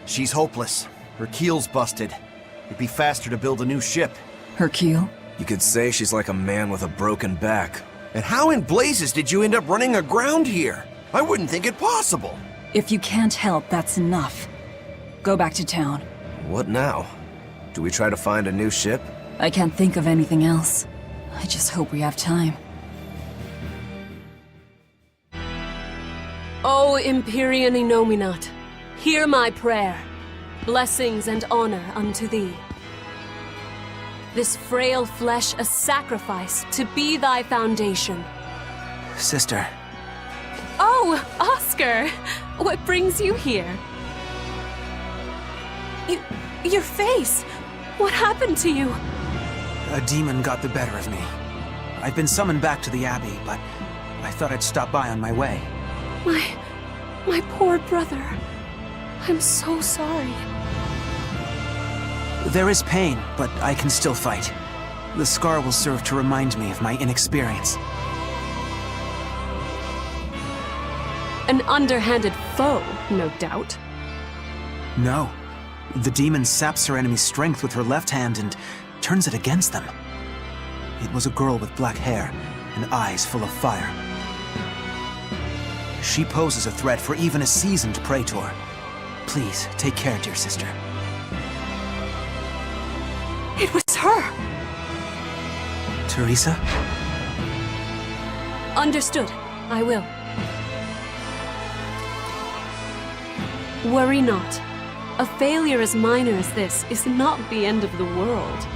She's hopeless. Her keel's busted. It'd be faster to build a new ship. Her keel? You could say she's like a man with a broken back. And how in blazes did you end up running aground here? I wouldn't think it possible. If you can't help, that's enough. Go back to town. What now? Do we try to find a new ship? I can't think of anything else. I just hope we have time. O Empyrean Inominat, hear my prayer. Blessings and honor unto thee. This frail flesh a sacrifice to be thy foundation. Sister. Oh, Oscar! What brings you here? Your face! What happened to you? A demon got the better of me. I've been summoned back to the Abbey, but I thought I'd stop by on my way. My poor brother. I'm so sorry. There is pain, but I can still fight. The scar will serve to remind me of my inexperience. An underhanded foe, no doubt. No. The demon saps her enemy's strength with her left hand and turns it against them. It was a girl with black hair and eyes full of fire. She poses a threat for even a seasoned praetor. Please, take care, dear sister. It was her! Teresa? Understood. I will. Worry not. A failure as minor as this is not the end of the world.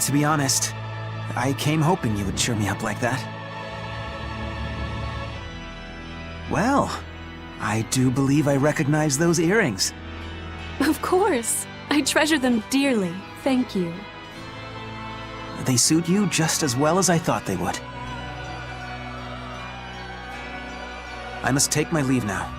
To be honest, I came hoping you would cheer me up like that. Well, I do believe I recognize those earrings. Of course. I treasure them dearly. Thank you. They suit you just as well as I thought they would. I must take my leave now.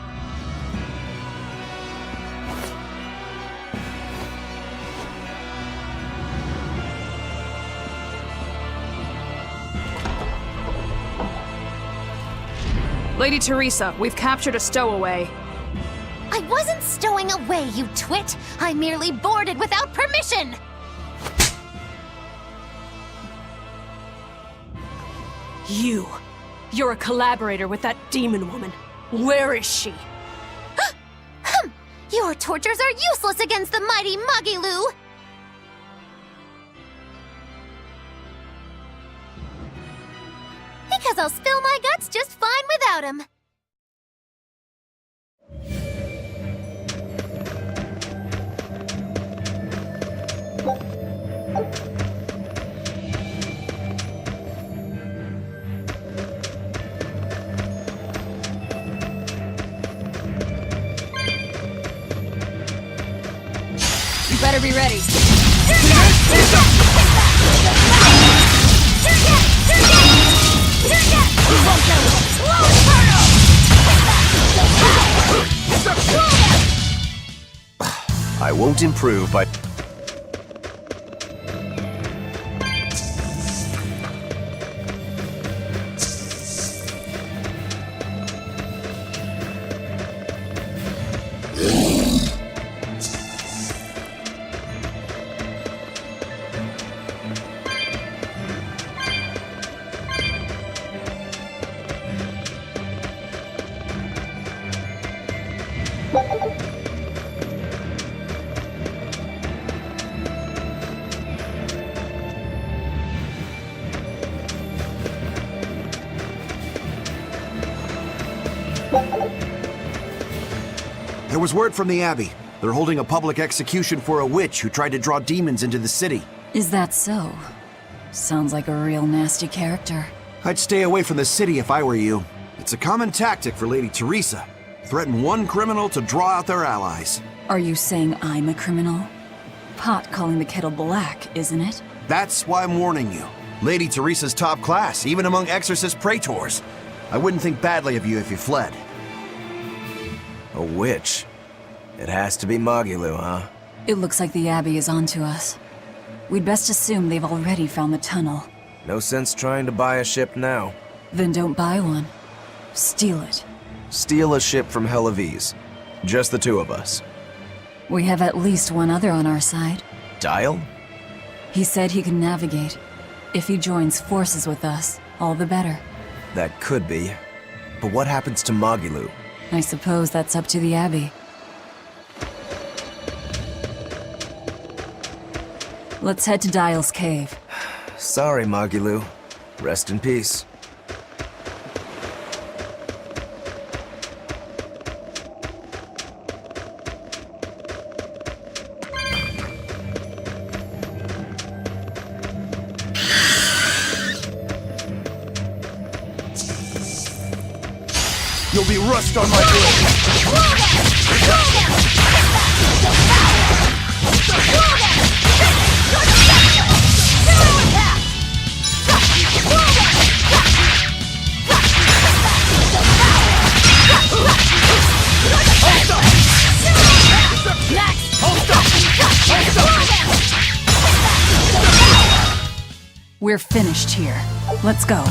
Lady Teresa, we've captured a stowaway. I wasn't stowing away, you twit! I merely boarded without permission! You're a collaborator with that demon woman. Where is she? Your tortures are useless against the mighty Magilu! Because I'll spill my guts just fine without him. You better be ready. I won't improve by... There was word from the Abbey. They're holding a public execution for a witch who tried to draw demons into the city. Is that so? Sounds like a real nasty character. I'd stay away from the city if I were you. It's a common tactic for Lady Teresa. Threaten one criminal to draw out their allies. Are you saying I'm a criminal? Pot calling the kettle black, isn't it? That's why I'm warning you. Lady Teresa's top class, even among exorcist praetors. I wouldn't think badly of you if you fled. A witch? It has to be Magilou, huh? It looks like the Abbey is onto us. We'd best assume they've already found the tunnel. No sense trying to buy a ship now. Then don't buy one. Steal it. Steal a ship from Helives. Just the two of us. We have at least one other on our side. Dial? He said he can navigate. If he joins forces with us, all the better. That could be. But what happens to Magilou? I suppose that's up to the Abbey. Let's head to Dial's cave. Sorry, Magilou. Rest in peace. You'll be rust on my grill. We're finished here. Let's go.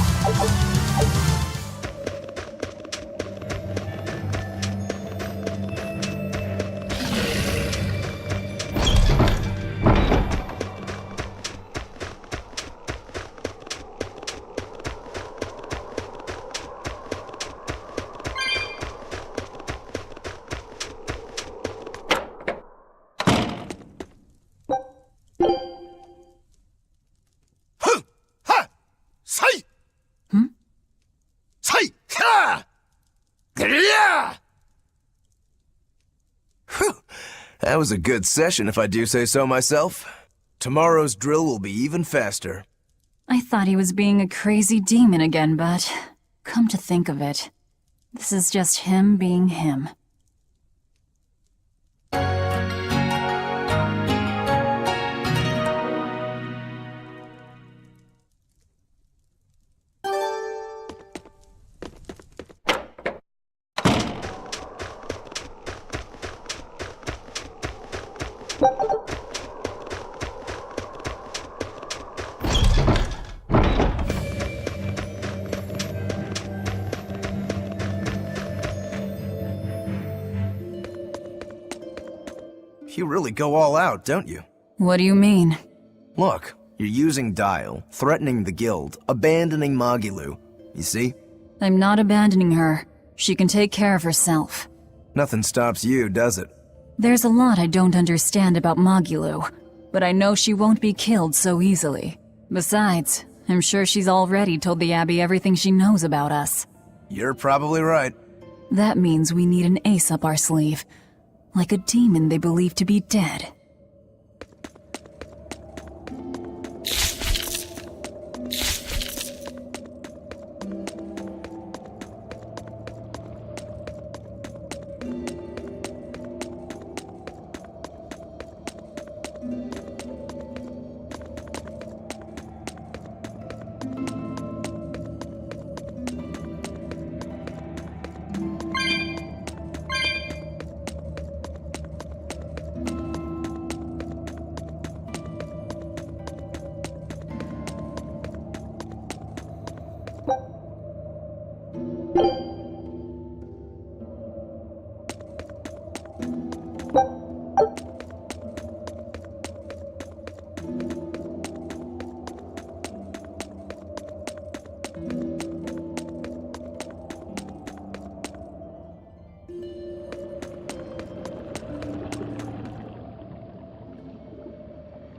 That was a good session, if I do say so myself. Tomorrow's drill will be even faster. I thought he was being a crazy demon again, but come to think of it, this is just him being him. You really go all out, don't you? What do you mean? Look, you're using Dial, threatening the guild, abandoning Magilou. You see? I'm not abandoning her. She can take care of herself. Nothing stops you, does it? There's a lot I don't understand about Magilou, but I know she won't be killed so easily. Besides, I'm sure she's already told the Abbey everything she knows about us. You're probably right. That means we need an ace up our sleeve. Like a demon they believe to be dead.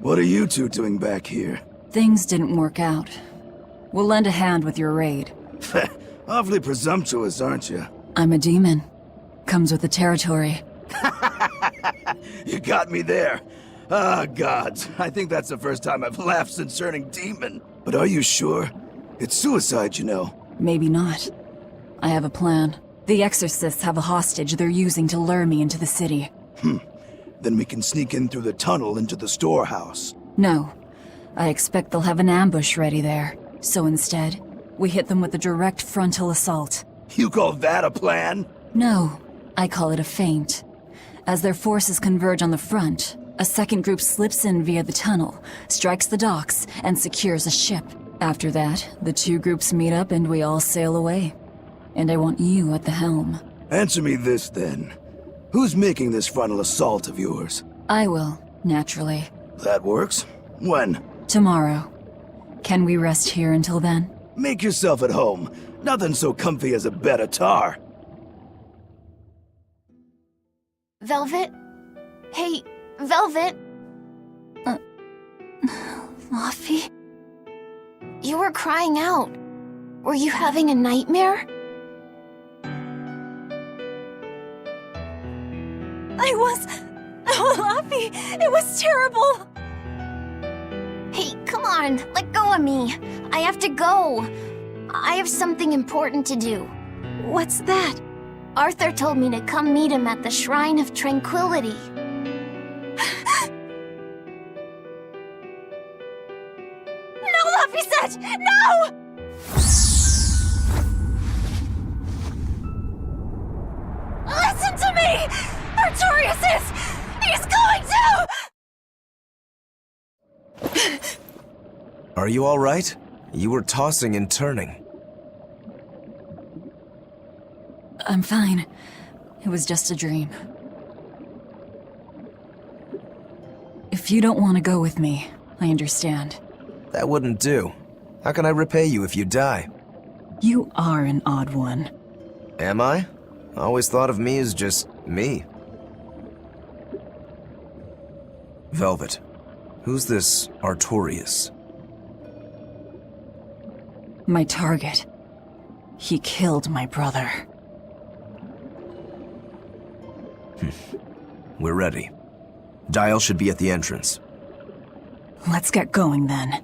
What are you two doing back here? Things didn't work out. We'll lend a hand with your raid. Awfully presumptuous, aren't you? I'm a demon. Comes with the territory. You got me there. Ah, gods. I think that's the first time I've laughed since turning demon. But are you sure? It's suicide, you know. Maybe not. I have a plan. The exorcists have a hostage they're using to lure me into the city. Then we can sneak in through the tunnel into the storehouse. No. I expect they'll have an ambush ready there. So instead, we hit them with a direct frontal assault. You call that a plan? No. I call it a feint. As their forces converge on the front, a second group slips in via the tunnel, strikes the docks, and secures a ship. After that, the two groups meet up and we all sail away. And I want you at the helm. Answer me this, then. Who's making this frontal assault of yours? I will, naturally. That works. When? Tomorrow. Can we rest here until then? Make yourself at home. Nothing so comfy as a bed of tar. Velvet? Hey, Velvet? Luffy? You were crying out. Were you having a nightmare? Luffy, it was terrible! Hey, come on, let go of me. I have to go. I have something important to do. What's that? Arthur told me to come meet him at the Shrine of Tranquility. No, Laphicet! No! Listen to me! Artorias he's going to! Are you all right? You were tossing and turning. I'm fine. It was just a dream. If you don't want to go with me, I understand. That wouldn't do. How can I repay you if you die? You are an odd one. Am I? I always thought of me as just me. Velvet, who's this Artorias? My target. He killed my brother. We're ready. Dial should be at the entrance. Let's get going then.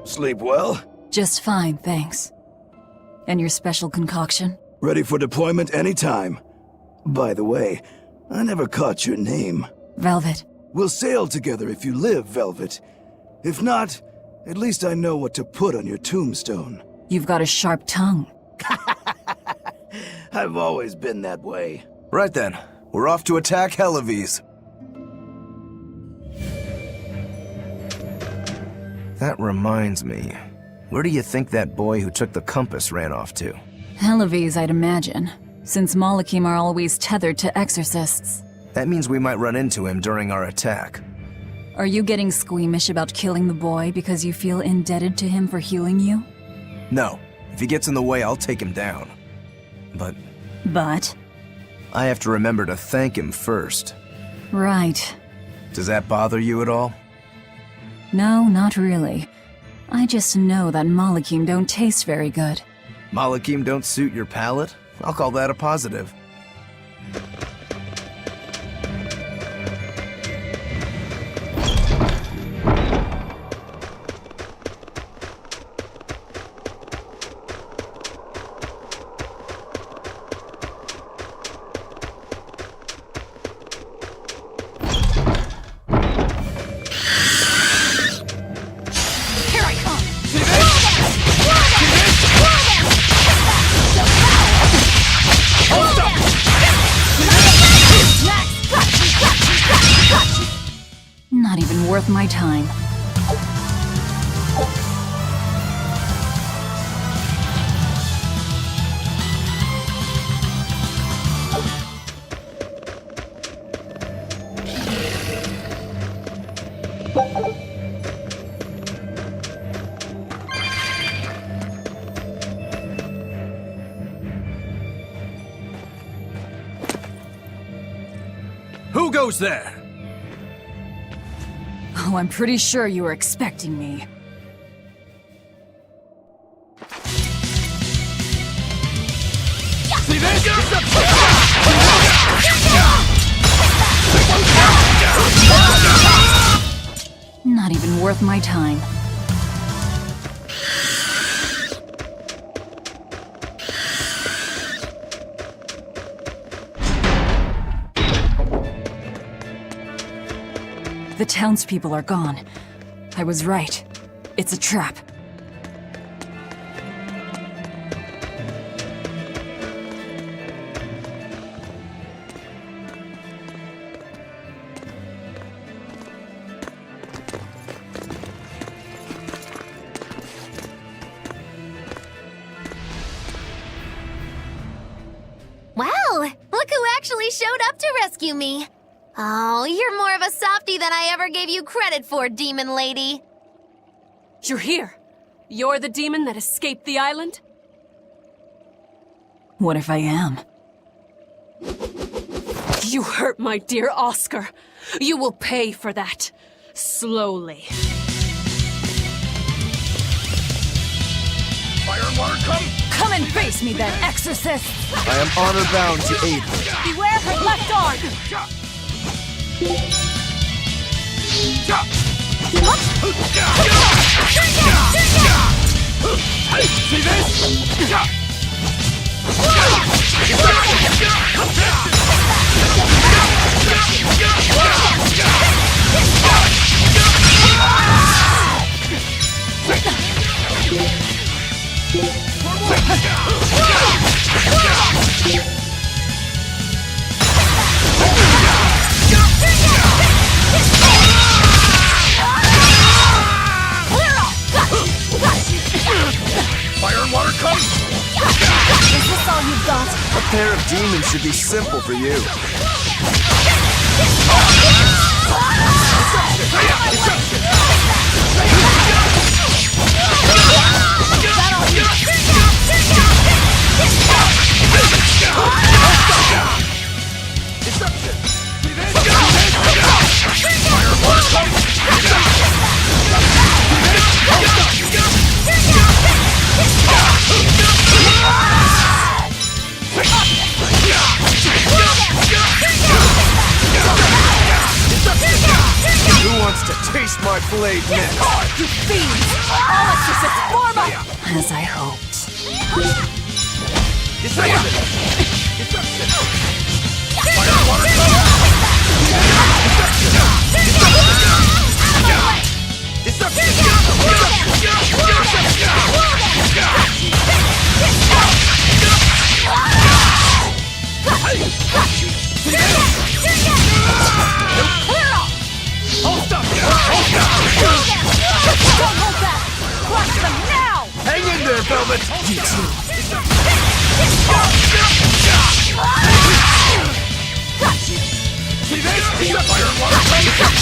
Sleep well? Just fine, thanks. And your special concoction? Ready for deployment anytime. By the way, I never caught your name. Velvet. We'll sail together if you live, Velvet. If not, at least I know what to put on your tombstone. You've got a sharp tongue. I've always been that way. Right then, we're off to attack Helives. That reminds me. Where do you think that boy who took the compass ran off to? Helives, I'd imagine, since Malachim are always tethered to exorcists. That means we might run into him during our attack. Are you getting squeamish about killing the boy because you feel indebted to him for healing you? No. If he gets in the way, I'll take him down. But But? I have to remember to thank him first. Right. Does that bother you at all? No, not really. I just know that Malakim don't taste very good. Malakim don't suit your palate? I'll call that a positive. Not even worth my time. Who goes there? Oh, I'm pretty sure you were expecting me. See this? Not even worth my time. The townspeople are gone. I was right. It's a trap. Wow, look who actually showed up to rescue me. Oh, you're more of a softie than I ever gave you credit for, demon lady. You're here. You're the demon that escaped the island? What if I am? You hurt my dear Oscar. You will pay for that. Slowly. Fire and water, come! Come and face me then, exorcist! I am honor-bound to aid her. Beware her left arm! See this? Fire and water, come! Is this all you've got? A pair of demons should be simple for you. Who wants to taste my blade next? You fiends! All exorcists form up! As I hoped. Hang in there, Velvet! You too. See this? Fire and water, come!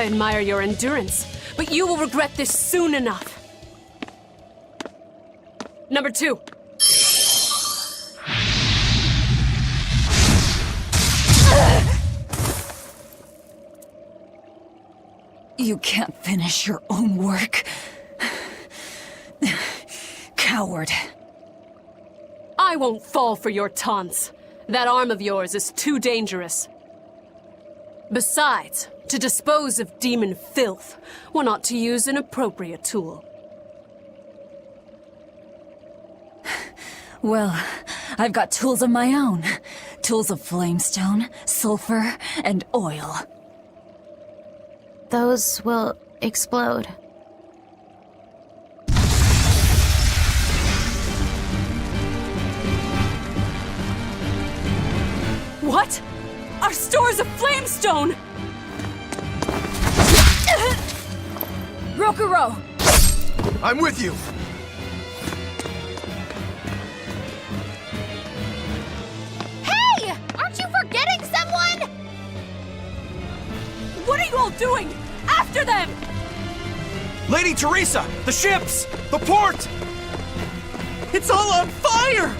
I admire your endurance, but you will regret this soon enough. Number 2. You can't finish your own work. Coward. I won't fall for your taunts. That arm of yours is too dangerous. Besides, to dispose of demon filth, one ought to use an appropriate tool. Well, I've got tools of my own. Tools of flamestone, sulfur, and oil. Those will explode. What? Our stores of flamestone! Rokuro! I'm with you! Hey! Aren't you forgetting someone? What are you all doing? After them! Lady Teresa! The ships! The port! It's all on fire!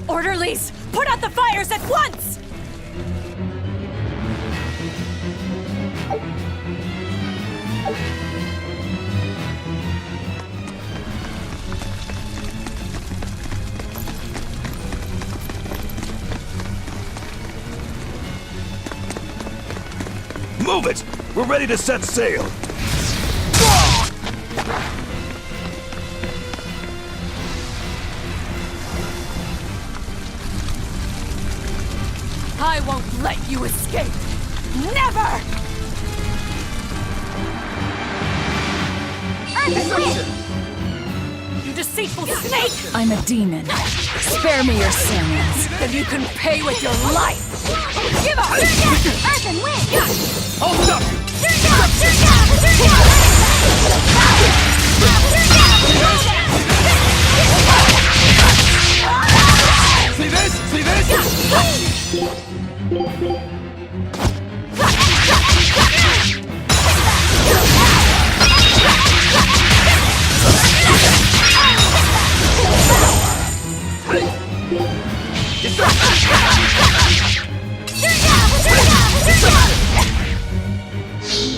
Orderlies, put out the fires at once! Move it! We're ready to set sail! I won't let you escape! Never! You deceitful snake! I'm a demon. Spare me your sermons. Then you can pay with your life! Give up! Earth and wind! I'll stop you! See this? See this?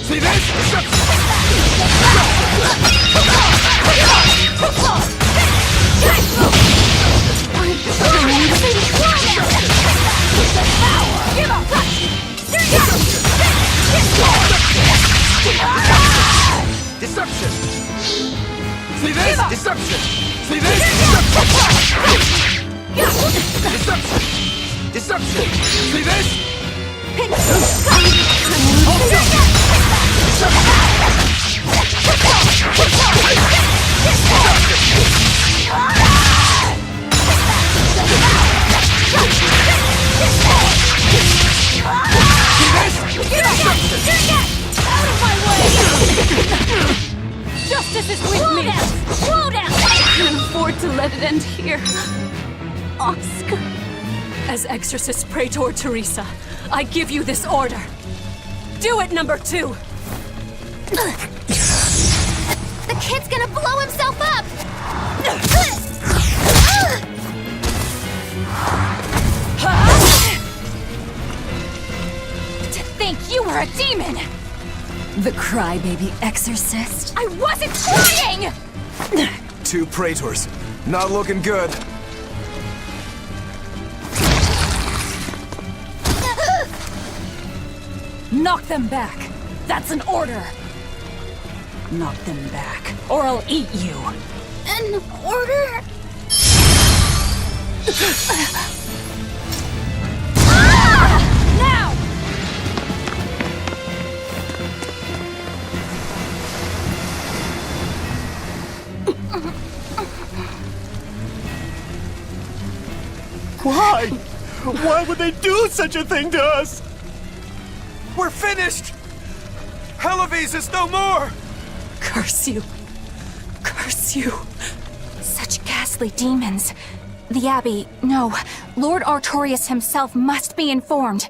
See Deception! See this? Deception! See this? Deception! Deception! See this? Justice is with me! Slow down! I can't afford to let it end here. Oscar. As Exorcist Praetor Teresa, I give you this order. Do it, number 2! The kid's gonna blow himself up! To think you were a demon! The crybaby exorcist? I wasn't crying! 2 praetors. Not looking good. Knock them back! That's an order! Knock them back, or I'll eat you! An order? Now! Why? Why would they do such a thing to us? We're finished! Helives is no more! Curse you. Curse you. Such ghastly demons. The Abbey, no. Lord Artorius himself must be informed.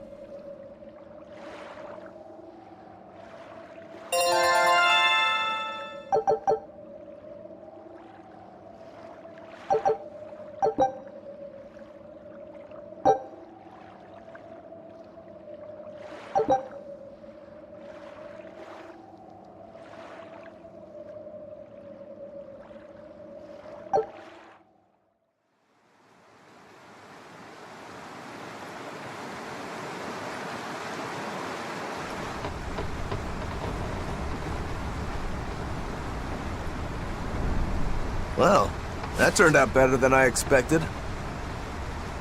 Well, that turned out better than I expected.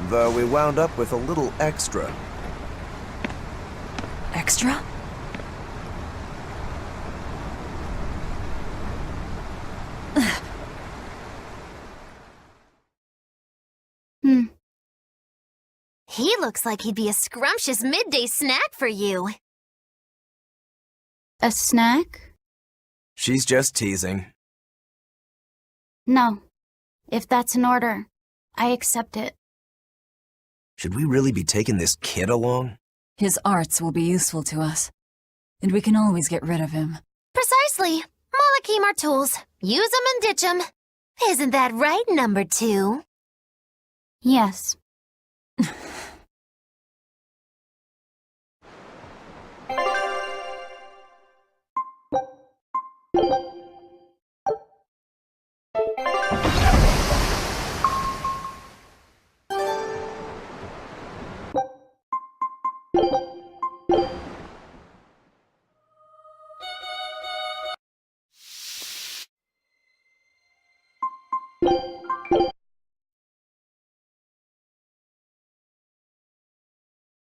Though we wound up with a little extra. Extra? He looks like he'd be a scrumptious midday snack for you. A snack? She's just teasing. No. If that's an order, I accept it. Should we really be taking this kid along? His arts will be useful to us. And we can always get rid of hhim. Precisely. Malakim are tools. Use them and ditch them. Isn't that right, number 2? Yes.